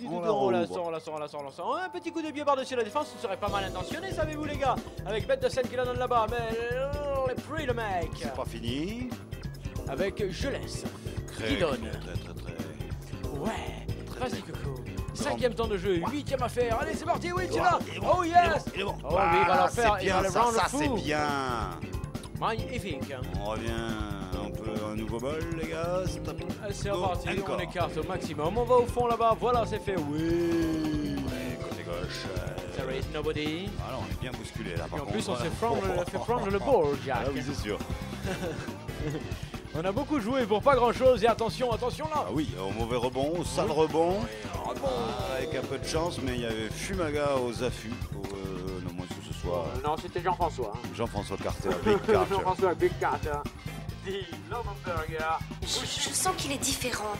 B: On la
A: On la sort. Un petit coup de pied par-dessus la défense, ce serait pas mal intentionné, savez-vous les gars? Avec bête de scène qui la donne là-bas, mais on est pris le mec.
B: C'est pas fini.
A: Avec Je laisse. Qui donne. Très. Ouais, vas-y Coco. 5e temps de jeu, 8e affaire. Allez, c'est parti, oui, tu l'as. Oh yes.
B: Il est bon.
A: Oh oui, il va leur faire, il va le rendre
B: ça
A: fou.
B: c'est bien.
A: Magnifique.
B: On revient un peu un nouveau bol, les gars.
A: C'est reparti, on écarte au maximum. On va au fond là-bas, voilà, c'est fait. Oui.
B: Ouais, côté gauche.
A: There is nobody.
B: Alors, on est bien bousculé là, par
A: Et en
B: contre.
A: plus, on s'est fait prendre le ball, Jack.
B: Ah oui, c'est sûr.
A: On a beaucoup joué pour pas grand-chose. Et attention là.
B: Ah oui, au mauvais rebond, au sale rebond. Avec un peu de chance, mais il y avait Fumaga aux affûts. Non, moi, que ce soit
D: Non, c'était Jean-François. Hein.
B: Jean-François Carter, Big Carter.
D: Jean-François Big Carter. Dit Lovenberger.
K: Je sens qu'il est différent.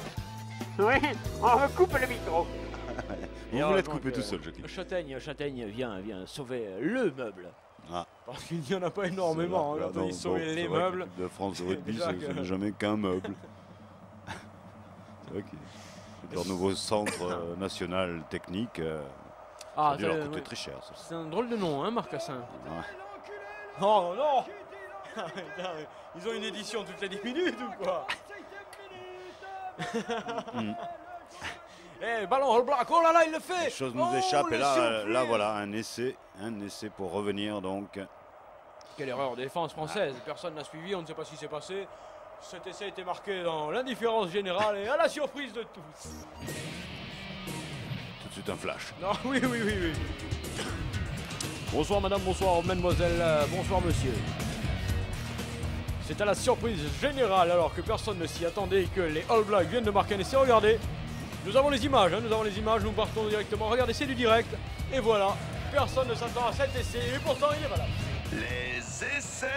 D: Oui, on recoupe le micro.
B: Vous voulez être coupé tout seul, Jackie.
A: Châtaigne, viens sauver le meuble.
B: Ah.
A: Parce qu'il n'y en a pas énormément.
B: Là,
A: On peut y sauver les meubles.
B: L'équipe de France de rugby,
A: Déjà
B: ce n'est jamais qu'un meuble. C'est vrai que leur nouveau centre national technique, ça a dû leur coûter très cher.
A: C'est un drôle de nom, hein, Marcassin.
B: Ouais.
A: Oh non. Ils ont une édition toutes les 10 minutes ou quoi? Eh, ballon All Black, oh là là, il le fait.
B: Les choses nous échappent et là voilà, un essai pour revenir donc.
A: Quelle erreur de défense française, personne n'a suivi, on ne sait pas ce qui s'est passé. Cet essai a été marqué dans l'indifférence générale et à la surprise de tous.
B: Tout de suite un flash.
A: Non, oui. Bonsoir madame, bonsoir mademoiselle, bonsoir monsieur. C'est à la surprise générale alors que personne ne s'y attendait et que les All Blacks viennent de marquer un essai. Regardez, nous avons les images, nous partons directement. Regardez, c'est du direct. Et voilà, personne ne s'attend à cet essai et pourtant il est valable.
F: Les essais.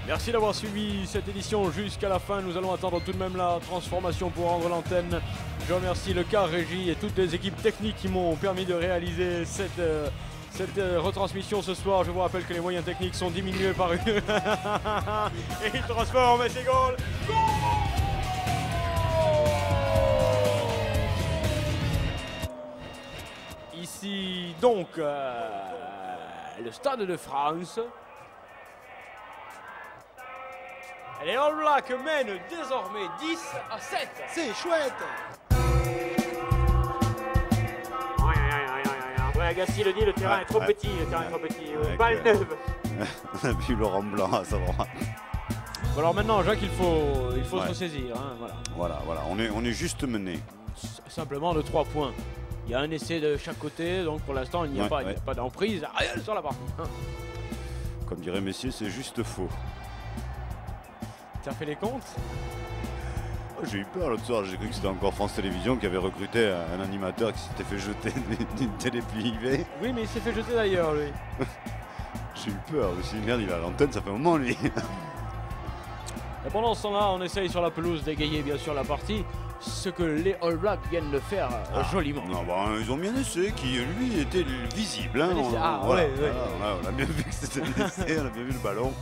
A: Merci d'avoir suivi cette édition jusqu'à la fin. Nous allons attendre tout de même la transformation pour rendre l'antenne. Je remercie le car régie et toutes les équipes techniques qui m'ont permis de réaliser cette retransmission ce soir. Je vous rappelle que les moyens techniques sont diminués par une... et il transforme et c'est goal. Ici donc le Stade de France. Et les All Blacks mènent désormais 10-7.
I: C'est chouette.
D: André Agassi le dit, le terrain est trop petit, Balle neuve.
B: On a vu Laurent Blanc à sa droite.
A: Bon alors maintenant, Jacques, il faut se saisir. Hein,
B: voilà, on est juste mené.
A: Simplement de 3 points. Il y a un essai de chaque côté, donc pour l'instant, il n'y a pas d'emprise. Rien sur la partie.
B: Comme dirait Messier, c'est juste faux.
A: Tu as fait les comptes?
B: J'ai eu peur l'autre soir, j'ai cru que c'était encore France Télévisions qui avait recruté un animateur qui s'était fait jeter d'une télé privée.
A: Oui, mais il s'est fait jeter d'ailleurs, lui.
B: J'ai eu peur, je me suis dit merde, il est à l'antenne, ça fait un moment lui.
A: Et pendant ce temps-là, on essaye sur la pelouse d'égayer bien sûr la partie, ce que les All Blacks viennent de faire joliment.
B: Non, ils ont bien essayé, qui lui était visible. Hein, on a bien vu que c'était un essai, on a bien vu le ballon.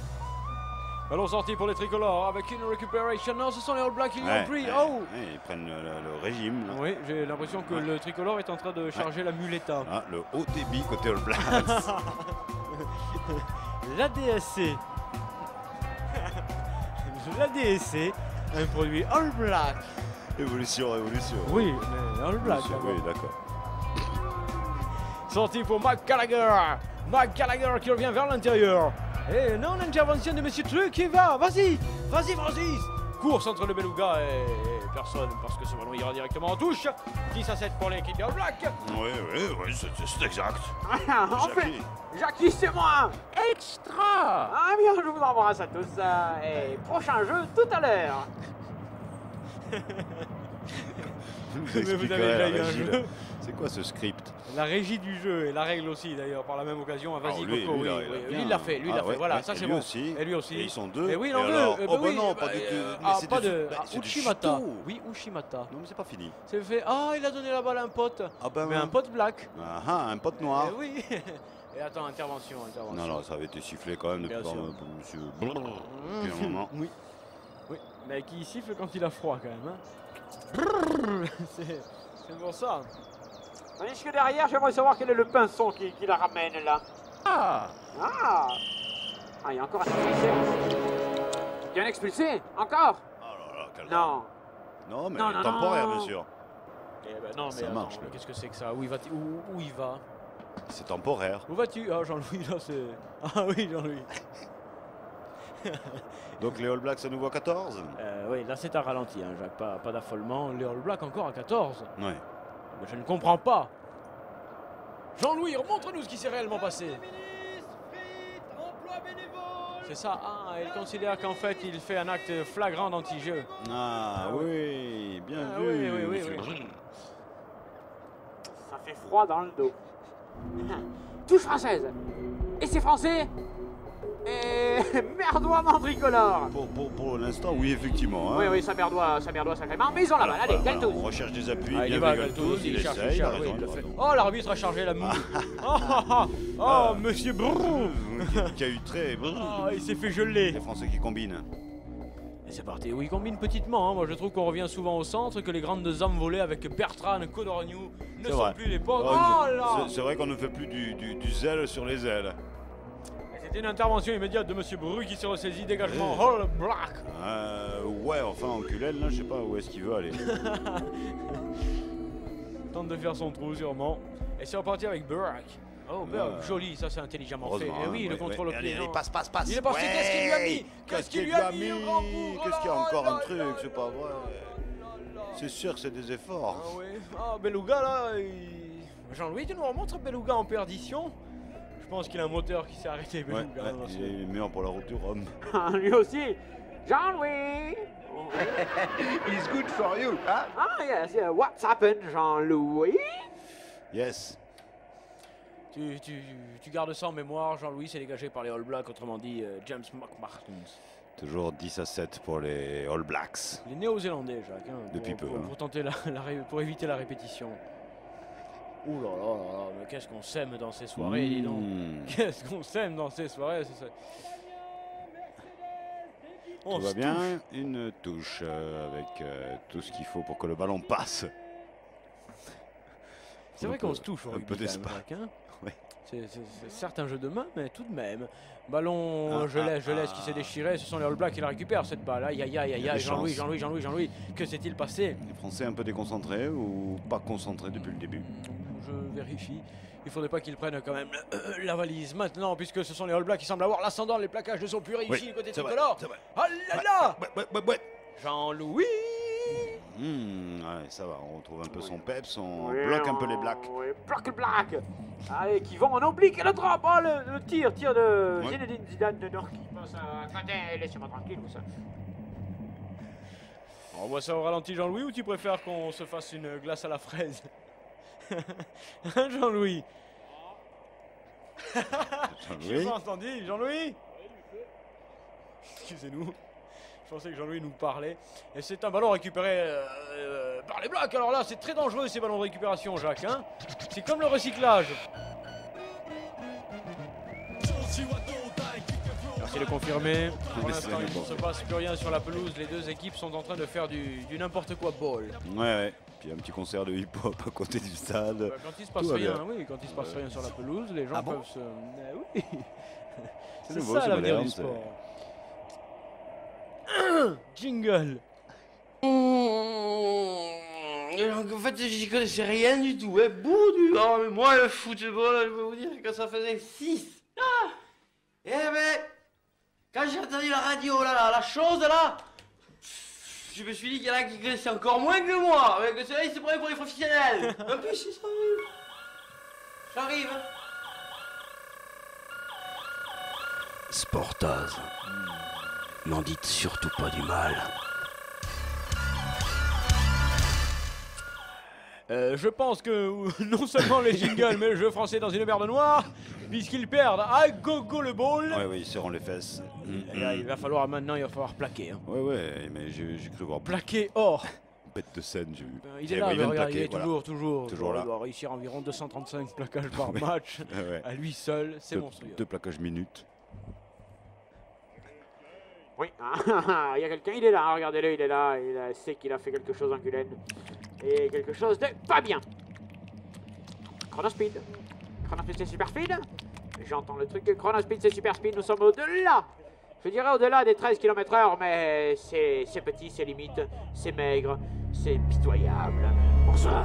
A: Ballon sorti pour les tricolores avec une récupération. Non, ce sont les All Blacks qui l'ont pris.
B: Ils prennent le régime. Là.
A: Oui, j'ai l'impression que le tricolore est en train de charger la muleta.
B: Ah, le haut débit côté All Blacks.
A: La DSC. La DSC, un produit All Black.
B: Évolution.
A: Oui, mais All Black.
B: Oui, d'accord.
A: Sorti pour Mac Gallagher. Mac Gallagher qui revient vers l'intérieur. Et non, l'intervention de Monsieur Truc qui va. Vas-y, Francis. course entre le Beluga et personne, parce que ce ballon ira directement en touche. 10-7 pour l'équipe des All Blacks.
B: Oui, c'est exact.
D: En fait, Jackie, c'est moi.
A: Extra.
D: Ah bien, je vous embrasse à tous. Et prochain jeu tout à l'heure.
B: Vous
A: Mais vous
B: expliquerez
A: avez
B: la
A: déjà eu un
B: régie,
A: jeu.
B: là. C'est quoi ce script?
A: La régie du jeu et la règle aussi d'ailleurs par la même occasion. Vas-y
B: Alors, lui,
A: Coco,
B: lui,
A: oui,
B: il a
A: oui.
B: bien-
A: Lui il l'a fait,
B: Ah ouais,
A: voilà,
B: ouais,
A: ça
B: et
A: c'est
B: lui
A: bon.
B: aussi.
A: Et lui aussi.
B: Et ils sont deux.
A: Et oui,
B: Et
A: non,
B: alors
A: deux.
B: oh bah non, pas du tout. Mais c'est
A: pas
B: du-
A: de.
B: bah, c'est du
A: Ushimata.
B: judo.
A: Oui, Ushimata.
B: Non mais c'est pas fini.
A: C'est fait. Ah, il a donné la balle à un pote.
B: Ah ben
A: Mais un pote black.
B: Ah, un pote noir.
A: Eh oui. Et attends, intervention.
B: Non, ça avait été sifflé quand même depuis
A: Bien sûr.
B: monsieur. Depuis un moment.
A: Oui. Oui, mais qui siffle quand il a froid quand même. Hein. C'est pour ça.
D: Tandis que derrière, j'aimerais savoir quel est le pinceau qui la ramène là.
A: Ah.
D: Ah, il y a encore un expulsé. Il y a un expulsé. Encore.
B: Oh là là, calme.
D: Non.
B: Non, mais
D: Non, non,
B: temporaire,
D: non.
B: bien sûr.
A: Eh ben non, mais
B: Ça
A: attends,
B: marche, là.
A: qu'est-ce que c'est que ça? Où il va? Où il va?
B: C'est temporaire.
A: Où vas-tu? Ah, Jean-Louis, là, c'est... Ah oui, Jean-Louis.
B: Donc les All Blacks à nouveau à 14.
A: Oui, là, c'est un ralenti, hein, Jacques. Pas d'affolement. Les All Blacks encore à 14.
B: Ouais.
A: Mais je ne comprends pas. Jean-Louis, remontre-nous ce qui s'est réellement passé. C'est ça. Ah, il considère qu'en fait, il fait un acte flagrant d'anti-jeu.
B: Ah oui, bien
A: Ah,
B: vu.
A: oui,
B: monsieur.
D: Ça fait froid dans le dos. Touche française. Et c'est français. Et merdoiement tricolore.
B: Pour l'instant, oui, effectivement. Hein.
D: Oui, ça merdoit sacrément. Mais ils ont la balle. Allez,
B: Voilà,
D: Galtouz.
B: on recherche des appuis.
A: Ah, il y
B: bien
A: va,
B: vu
A: Galtouz, il cherche,
B: essaye, il a raison,
A: oui,
B: il
A: il
B: a
A: le fait.
B: raison.
A: Oh, l'arbitre a chargé la moue. Oh, monsieur Brrr.
B: Qui a eu très.
A: Ah, il s'est fait geler.
B: Les Français qui combinent.
A: Et c'est parti. Oui, il combine petitement. Hein. Moi, je trouve qu'on revient souvent au centre, que les grandes âmes volées avec Bertrand, Codorniou ne
B: C'est
A: sont
B: vrai.
A: plus l'époque.
B: Oh,
A: Oh là.
B: c'est vrai qu'on ne fait plus du zèle sur les ailes.
A: C'était une intervention immédiate de monsieur Bru qui s'est ressaisi. Dégagement All Black.
B: Ouais, enfin en culelle, là, je sais pas où est-ce qu'il veut aller.
A: Tente de faire son trou, sûrement. Et c'est reparti avec Burke. Oh, Burke, joli, ça c'est intelligemment fait.
B: Heureusement,
A: Et oui,
B: hein,
A: le
B: ouais,
A: contrôle
B: ouais.
A: au pied.
B: Allez,
A: non.
B: passe.
A: Il est passé, qu'est-ce qu'il lui a mis?
B: Qu'est-ce qu'il lui a mis
A: au grand bourg?
B: Qu'est-ce qu'il y a encore
A: Oh
B: un
A: là
B: truc?
A: là
B: C'est pas vrai. C'est sûr que c'est des efforts.
A: Ah oui. Ah, Beluga là, Jean-Louis, tu nous remontres Beluga en perdition? Je pense qu'il a un moteur qui s'est arrêté,
B: Ouais,
A: Beluga.
B: ouais, il est meilleur pour la route du Rhum.
D: Lui aussi. Jean-Louis.
F: It's good for you, huh?
D: Ah, yes, yeah. What's happened, Jean-Louis?
B: Yes.
A: Tu gardes ça en mémoire, Jean-Louis s'est dégagé par les All Blacks, autrement dit James McMartins.
B: Toujours 10-7 pour les All Blacks.
A: Les Néo-Zélandais, Jacques, hein,
B: Depuis peu, hein.
A: pour tenter pour éviter la répétition. Ouh là là là là, mais qu'est-ce qu'on s'aime dans ces soirées, dis donc. Qu'est-ce qu'on s'aime dans ces soirées,
B: Tout va bien, une touche avec tout ce qu'il faut pour que le ballon passe.
A: C'est vrai qu'on se touche au
B: un
A: rugby,
B: peu
A: quand même,
B: d'espace.
A: Jacques, hein.
B: Ouais.
A: C'est certes un jeu de main, mais tout de même. Ballon, je laisse qui s'est déchiré. Ce sont les All Blacks qui la récupèrent cette balle. Aïe aïe aïe
B: Il y a
A: aïe,
B: des
A: Jean-Louis,
B: chances.
A: Jean-Louis. Que s'est-il passé?
B: Les Français un peu déconcentrés ou pas concentrés depuis le début?
A: Je vérifie. Il faudrait pas qu'ils prennent quand même la valise maintenant, puisque ce sont les All Blacks qui semblent avoir l'ascendant. Les plaquages ne sont plus réussis du côté tricolore. Ah là là!
B: Ouais.
A: Jean-Louis!
B: Ouais, ça va, on retrouve un peu son peps, on bloque un peu les Blacks.
D: Oui, bloque le Black. Allez, qui vont en oblique et le drop. Oh, le tir de
B: Ouais.
D: Zinedine Zidane de Nord qui passe à côté. Laissez-moi tranquille, vous ça.
A: On voit ça au ralenti, Jean-Louis, ou tu préfères qu'on se fasse une glace à la fraise? Hein, Jean-Louis? J'ai pas entendu, Jean-Louis? Excusez-nous. Je pensais que Jean-Louis nous parlait. Et c'est un ballon récupéré par les Blacks. Alors là, c'est très dangereux ces ballons de récupération, Jacques. Hein, c'est comme le recyclage. Merci de confirmer. Pour l'instant, il ne se passe plus rien sur la pelouse. Les deux équipes sont en train de faire du n'importe quoi ball.
B: Ouais. Puis un petit concert de hip-hop à côté du stade.
A: Quand il se passe
B: Tout va
A: rien,
B: bien.
A: oui, quand il se passe rien sur la pelouse, les gens
B: Ah bon
A: peuvent se. Oui.
B: C'est
A: C'est
B: nouveau,
A: ça
B: c'est
A: l'avenir
B: moderne,
A: du
B: c'est-
A: sport. Jingle.
I: En fait, j'y connaissais rien du tout, hein. Bout du grand, mais moi, le football, je peux vous dire que ça faisait 6. Ah. Eh ben, quand j'ai entendu la radio, là, la chose, là, Je me suis dit qu'il y en a qui connaissaient encore moins que moi. Avec cela, ils se prenaient pour les professionnels. En plus, ils sont nuls. J'arrive.
L: Sportaz. N'en dites surtout pas du mal.
A: Je pense que non seulement les jingles, mais le jeu français dans une merde noire, puisqu'ils perdent à gogo le ball.
B: Ouais, ouais, ils serront les fesses.
A: Et là, il va falloir plaquer. Hein.
B: Ouais, ouais, mais j'ai cru voir
A: plaquer or.
B: Bête de scène, j'ai vu.
A: Il est là,
B: vient de
A: regarde,
B: plaquer,
A: il est toujours
B: là.
A: Il doit réussir environ 235 plaquages par match.
B: Ouais.
A: À lui seul, c'est monstrueux.
B: 2 plaquages minutes.
D: Oui, il y a quelqu'un, il est là, regardez-le, il est là, il sait qu'il a fait quelque chose en Guylaine. Et quelque chose de pas bien. Chronospeed. Chronospeed c'est super speed. J'entends le truc, Chronospeed c'est super speed, nous sommes au-delà. Je dirais au-delà des 13 km/h, mais c'est petit, c'est limite, c'est maigre, c'est pitoyable. Bonsoir.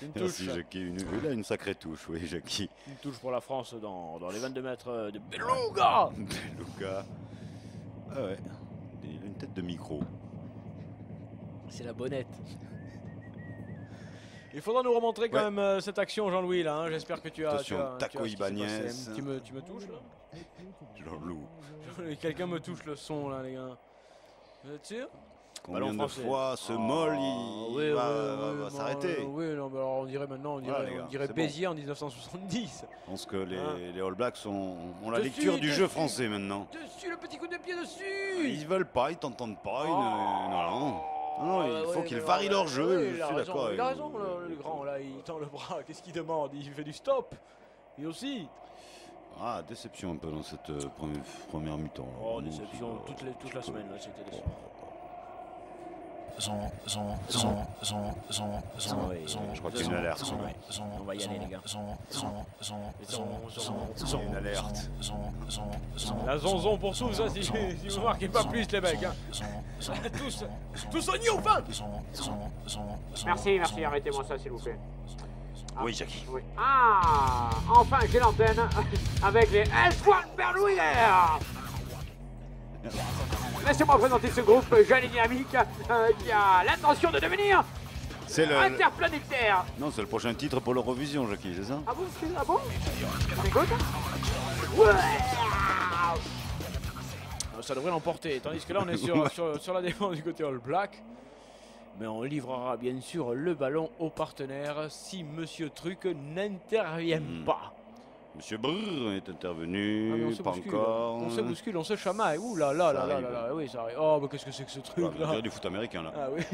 A: Une
B: Merci
A: touche.
B: Jackie, il a une sacrée touche, oui Jackie.
A: Une touche pour la France dans les 22 mètres de Beluga.
B: Beluga. Ah ouais, il a une tête de micro.
A: C'est la bonnette. Il faudra nous remontrer quand même cette action, Jean-Louis, là. Hein. J'espère que tu as.
B: Attention, Taco
A: ce qui s'est
B: Ibanez.
A: passé. Tu me touches, là.
B: Jean-Loup.
A: Quelqu'un me touche le son, là, les gars. Vous êtes sûr?
B: Combien de fois ce molle il va s'arrêter?
A: Oui, non, mais alors on dirait maintenant, on dirait Béziers en 1970.
B: Je pense que les All Blacks ont la
A: Dessus,
B: lecture du jeu
A: dessus.
B: français maintenant.
A: Dessus, le petit coup de pied dessus.
B: Ils veulent pas, ils t'entendent pas. Non, il faut qu'ils varient leur jeu.
A: Oui,
B: Je suis d'accord.
A: il a raison, le grand, là, il tend le bras. Qu'est-ce qu'il demande? Il fait du stop. Et aussi.
B: Ah, déception un peu dans cette première mi-temps.
A: Oh, déception toute la semaine, là, c'était déception.
B: Je crois qu'il y a une alerte.
A: On va y aller, les gars.
B: Une alerte.
A: La zonzon pour tous, hein, si vous marquez pas plus, les mecs. Hein. Tous oignons, enfin.
D: Merci, arrêtez-moi ça, s'il vous plaît.
B: Oui, Jackie.
D: Oui. Ah, enfin, j'ai l'antenne avec les S1 Berlouillère. Laissez-moi présenter ce groupe jeune et dynamique qui a l'intention de devenir interplanétaire.
B: Non, c'est le prochain titre pour l'Eurovision, Jackie, c'est ça?
D: Ah bon? Ah bon? On écoute? Ouais.
A: Ça devrait l'emporter, tandis que là on est sur la défense du côté All Black. Mais on livrera bien sûr le ballon au partenaire si Monsieur Truc n'intervient pas.
B: Monsieur Brrr est intervenu, pas
A: bouscule,
B: encore.
A: On se bouscule, on se chamaille. Ouh là là là là là là, oui ça arrive. Oh mais qu'est-ce que c'est que ce truc là?
B: On dirait du foot américain là.
A: Ah oui.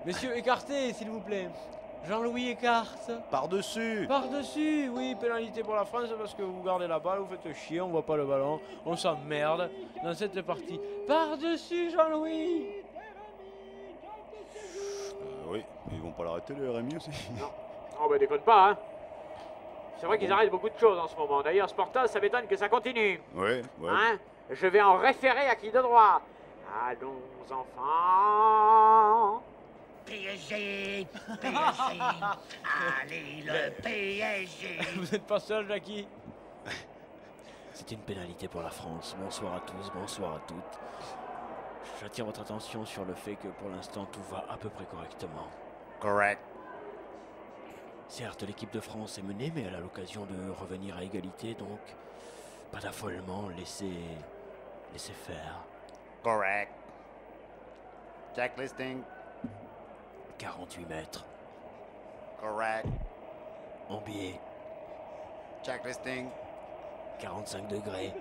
A: Messieurs, écartez s'il vous plaît. Jean-Louis écarte.
B: Par-dessus.
A: Par-dessus, oui, pénalité pour la France parce que vous gardez la balle, vous faites chier, on voit pas le ballon, on s'emmerde dans cette partie. Par-dessus Jean-Louis.
B: Oui, ils vont pas l'arrêter le RMI aussi.
D: Non, oh bah déconne pas hein. C'est vrai qu'ils arrêtent beaucoup de choses en ce moment. D'ailleurs, Sportaz, ça m'étonne que ça continue.
B: Ouais.
D: Hein? Je vais en référer à qui de droit. Allons, enfants.
H: PSG, allez le PSG.
A: Vous n'êtes pas seul, Jackie? C'est une pénalité pour la France. Bonsoir à tous, bonsoir à toutes. J'attire votre attention sur le fait que pour l'instant tout va à peu près correctement.
B: Correct.
A: Certes, l'équipe de France est menée, mais elle a l'occasion de revenir à égalité, donc pas d'affolement, laissez faire.
B: Correct. Jack listing.
A: 48 mètres.
B: Correct.
A: En biais.
B: Jack listing.
A: 45 degrés.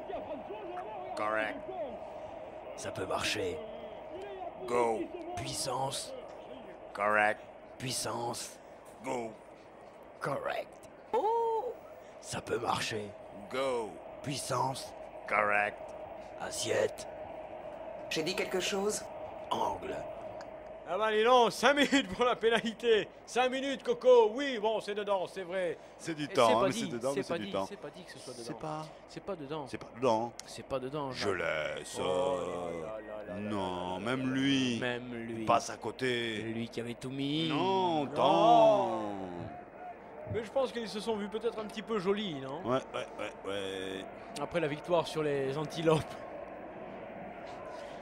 B: Correct.
A: Ça peut marcher.
B: Go.
A: Puissance.
B: Correct.
A: Puissance.
B: Go.
A: Correct. Oh, ça peut marcher.
B: Go.
A: Puissance.
B: Correct.
A: Assiette.
E: J'ai dit quelque chose?
A: Angle. Ah bah dis donc, 5 minutes pour la pénalité. 5 minutes, Coco. Oui, bon, c'est dedans, c'est vrai.
B: C'est du temps, mais c'est dedans, mais
A: c'est
B: du temps.
A: C'est pas dit que ce soit dedans.
B: C'est pas
A: dedans.
B: C'est pas dedans.
A: C'est pas dedans.
B: Je laisse.
A: Oh
B: non, même lui.
A: Même lui.
B: Passe à côté.
A: Lui qui avait tout mis.
B: Non, tant.
A: Mais je pense qu'ils se sont vus peut-être un petit peu jolis, non?
B: Ouais.
A: Après la victoire sur les antilopes.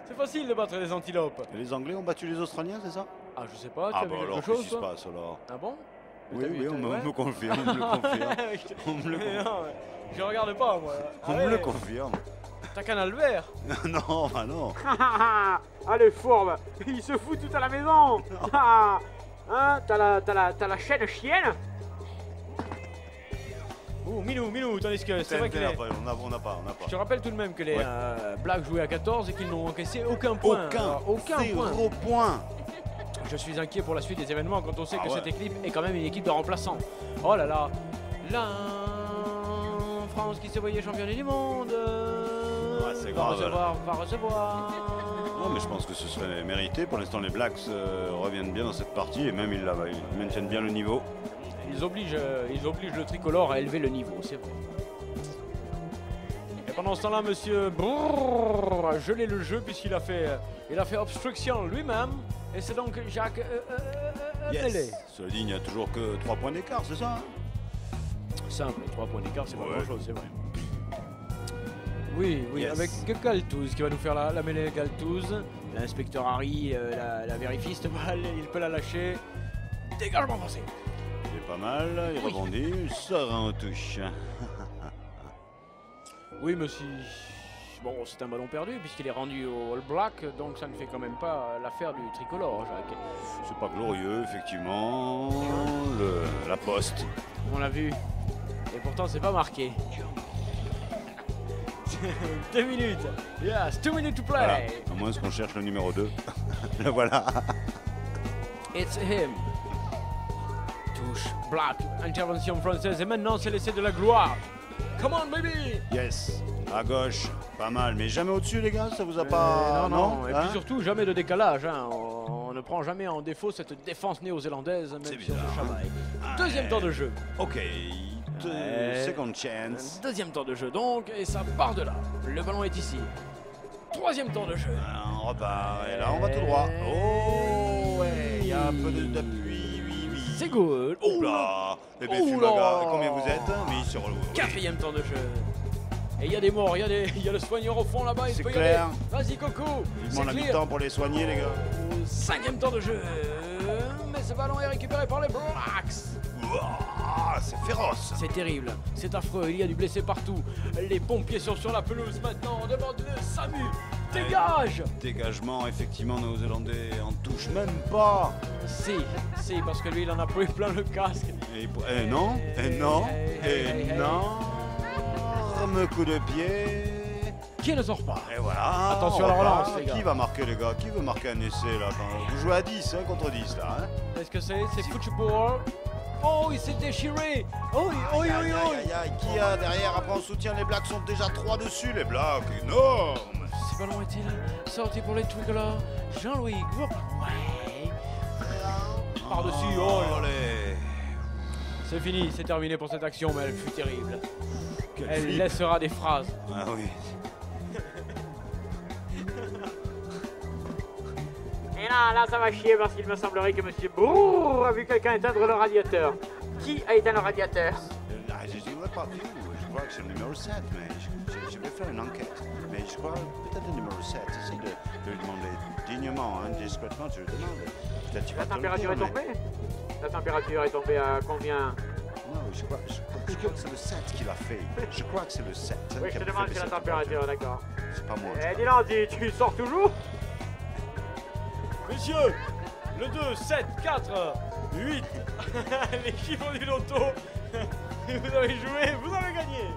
A: C'est facile de battre les antilopes.
B: Et les Anglais ont battu les Australiens, c'est ça?
A: Ah, je sais pas, tu
B: Ah
A: as
B: bah
A: vu
B: alors,
A: quelque
B: qu'est-ce
A: chose
B: qui se
A: toi?
B: passe alors?
A: Ah bon?
B: Oui,
A: T'as vu,
B: oui, on
A: ouais.
B: me confirme, on me le confirme. On me le confirme.
A: Non, je regarde pas moi.
B: On me
A: Allez,
B: le confirme.
A: T'as Canal Vert.
B: Non, bah non.
D: Ah, les fourbes, il se fout tout à la maison. Ah, hein, t'as la chaîne chienne.
A: Ouh, Minou, tandis que c'est vrai que les...
B: On n'a pas.
A: Je te rappelle tout de même que les
B: Ouais.
A: Blacks jouaient à 14 et qu'ils n'ont encaissé aucun point. Aucun point.
B: Zéro point.
A: Je suis inquiet pour la suite des événements quand on sait
B: Ah
A: que
B: ouais.
A: cette équipe est quand même une équipe de remplaçants. Oh là là. La France qui se voyait championne du monde.
B: c'est
A: va
B: grave,
A: recevoir.
B: Non, mais je pense que ce serait mérité. Pour l'instant, les Blacks reviennent bien dans cette partie et même ils maintiennent bien le niveau.
A: Ils obligent le tricolore à élever le niveau, c'est vrai. Et pendant ce temps-là, monsieur Brrr a gelé le jeu puisqu'il a fait obstruction lui-même. Et c'est donc Jacques Mellet.
B: Cela dit, il n'y a toujours que 3 points d'écart, c'est ça?
A: Simple, 3 points d'écart, c'est pas
B: Ouais.
A: grand-chose, c'est vrai. Oui,
B: Yes.
A: avec Galtouz qui va nous faire la mêlée Galtouz. L'inspecteur Harry, la vérifiste, il peut la lâcher. Dégagement forcé.
B: Il est pas mal, il rebondit, il sort en touche.
A: Oui, mais si... Bon, c'est un ballon perdu puisqu'il est rendu au All Black, donc ça ne fait quand même pas l'affaire du tricolore, Jacques.
B: C'est pas glorieux, effectivement. La poste.
A: On l'a vu. Et pourtant, c'est pas marqué. 2 minutes. Yes, 2 minutes to play.
B: Voilà. À moins qu'on cherche le numéro 2. Le voilà.
A: It's him. Touche, Black, intervention française. Et maintenant, c'est l'essai de la gloire. Come on, baby.
B: Yes. À gauche, pas mal. Mais jamais au-dessus, les gars, ça vous a pas...
A: Non. Et
B: hein?
A: puis surtout, jamais de décalage. Hein. On ne prend jamais en défaut cette défense néo-zélandaise, même si on se chamaille. Deuxième temps de jeu.
B: Ok.
A: Ouais.
B: Second chance.
A: Deuxième temps de jeu donc, et ça part de là. Le ballon est ici. Troisième temps de jeu.
B: On repart. Et là, on va tout droit. Oh, ouais. Il y a un peu d'appui. Oui.
A: C'est good.
B: Oula. Eh bien,
A: Oula.
B: Fumaga, combien vous êtes? Mais sur le...
A: Quatrième temps de jeu. Et il y a des morts, il y a le soigneur au fond là-bas, il
B: C'est
A: peut y
B: clair.
A: aller. Vas-y Coco.
B: Vivement la mi-temps pour les soigner, les gars.
A: Cinquième temps de jeu. Mais ce ballon est récupéré par les Blacks.
B: Ouah, c'est féroce.
A: C'est terrible, c'est affreux, il y a du blessé partout. Les pompiers sont sur la pelouse maintenant, on demande le SAMU. Dégage.
B: Dégagement, effectivement, néo-zélandais en touche même pas.
A: Si, parce que lui il en a pris plein le casque.
B: Et non. Énorme coup de pied.
A: Qui ne sort pas.
B: Et voilà.
A: Attention à la relance, les gars.
B: Qui va marquer, les gars? Qui veut marquer un essai, là? Vous jouez à 10 contre 10, là. Hein?
A: Est-ce que c'est football? Oh, il s'est déchiré. Aïe.
B: Aïe. Qui a derrière? Après, on soutient. Les Blacks sont déjà 3 dessus, les Blacks. Énorme.
A: Ce ballon est-il sorti pour les tricolores? Jean-Louis Groupe. Ouais. Par-dessus. Oh là. C'est fini, c'est terminé pour cette action, mais elle fut terrible. Elle laissera des phrases.
B: Ah oui.
D: Et là, ça va chier parce qu'il me semblerait que Monsieur Brrr a vu quelqu'un éteindre le radiateur. Qui a éteint le radiateur?
B: Je dirais pas plus. Je crois que c'est le numéro 7, mais je vais faire une enquête. Mais je crois peut-être le numéro 7. Essaye de lui demander dignement, hein, discrètement, tu le demandes. Peut-être tu vas
D: La
B: te le
D: température
B: dire,
D: est tombée? La température est tombée à combien?
B: Non, je crois que c'est le 7 qui l'a fait. Je crois que c'est le 7.
D: Oui, je te demande c'est la température, d'accord.
B: C'est pas moi.
D: Eh, dis donc, tu sors toujours?
A: Messieurs, le 2, 7, 4, 8, l'équipe du loto, vous avez joué, vous avez gagné.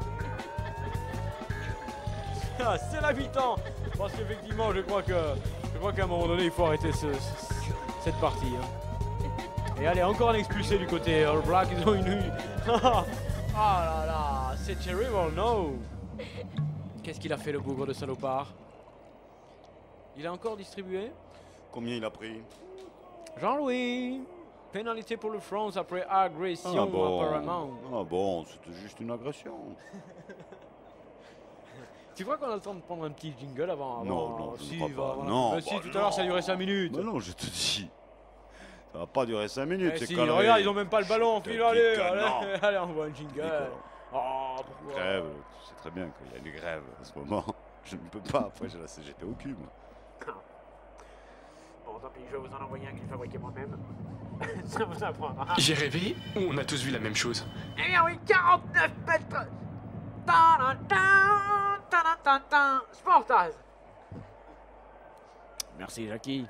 A: Ah, c'est la mi-temps, parce qu'effectivement, je crois qu'à un moment donné, il faut arrêter cette partie. Hein. Et allez, encore un expulsé du côté All Black, ils ont une... Ah là là, c'est terrible, no. Qu'est-ce qu'il a fait, le bougre de salopard? Il a encore distribué?
B: Combien il a pris?
A: Jean-Louis, pénalité pour le France après agression apparemment.
B: Ah bon, c'était juste une agression.
A: Tu crois qu'on a le temps de prendre un petit jingle avant?
B: Non, je
A: si,
B: ne crois pas.
A: voilà.
B: Non,
A: Mais si, tout à l'heure ça a duré 5 minutes.
B: Mais non, je te dis. Ça va pas durer 5 minutes.
A: Eh
B: c'est
A: si,
B: connerie.
A: regarde, ils ont même pas le ballon.
B: Je te
A: File,
B: dis
A: allez,
B: que non.
A: allez, on voit un jingle. Oh, pourquoi?
B: Grève, tu sais très bien qu'il y a une grève en ce moment. Je ne peux pas, après j'ai la CGT au cul, moi.
D: Bon, tant pis, je vais vous en envoyer un que j'ai fabriqué moi-même. Ça vous apprendra.
M: J'ai rêvé ou on a tous vu la même chose?
D: Eh bien oui, 49 mètres. Sportage.
A: Merci Jackie.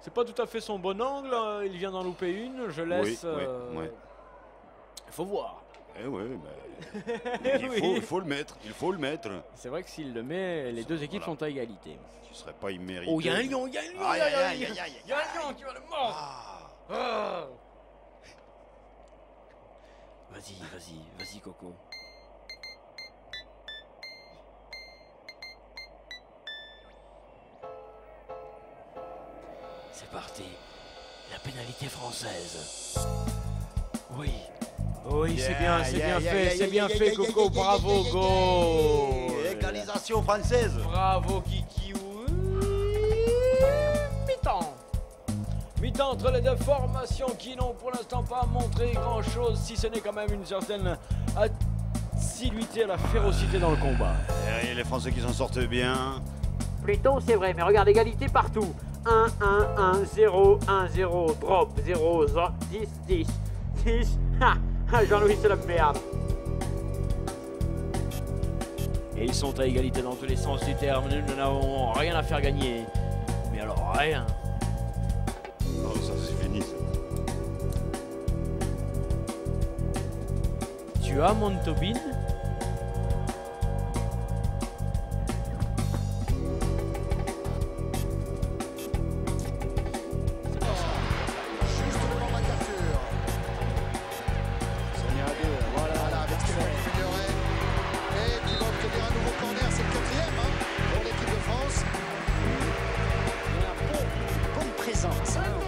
A: C'est pas tout à fait son bon angle, hein. Il vient d'en louper une, je laisse...
B: Oui.
A: Faut voir.
B: Eh oui, il faut le mettre,
A: C'est vrai que s'il le met, les deux équipes sont à égalité.
B: Ce serait pas immérité.
A: Oh, il y a un lion, il y a un lion, il y a un lion qui va le mordre. Vas-y Coco. C'est parti, la pénalité française. Oui, c'est bien fait Coco, bravo, go.
B: Égalisation française.
A: Bravo Kiki. Mi-temps entre les deux formations qui n'ont pour l'instant pas montré grand chose, si ce n'est quand même une certaine assiduité à la férocité dans le combat.
B: Et les Français qui s'en sortent bien.
D: Plutôt, c'est vrai, mais regarde, égalité partout. 1, 1, 1, 0, 1, 0, drop, 0, 10, 10, 10. Jean-Louis, c'est la merde.
A: Et ils sont à égalité dans tous les sens du terme. Nous n'avons rien à faire gagner. Mais alors, rien.
B: Oh, ça c'est fini.
A: Tu as Montauban?
H: Bonne présence, hein.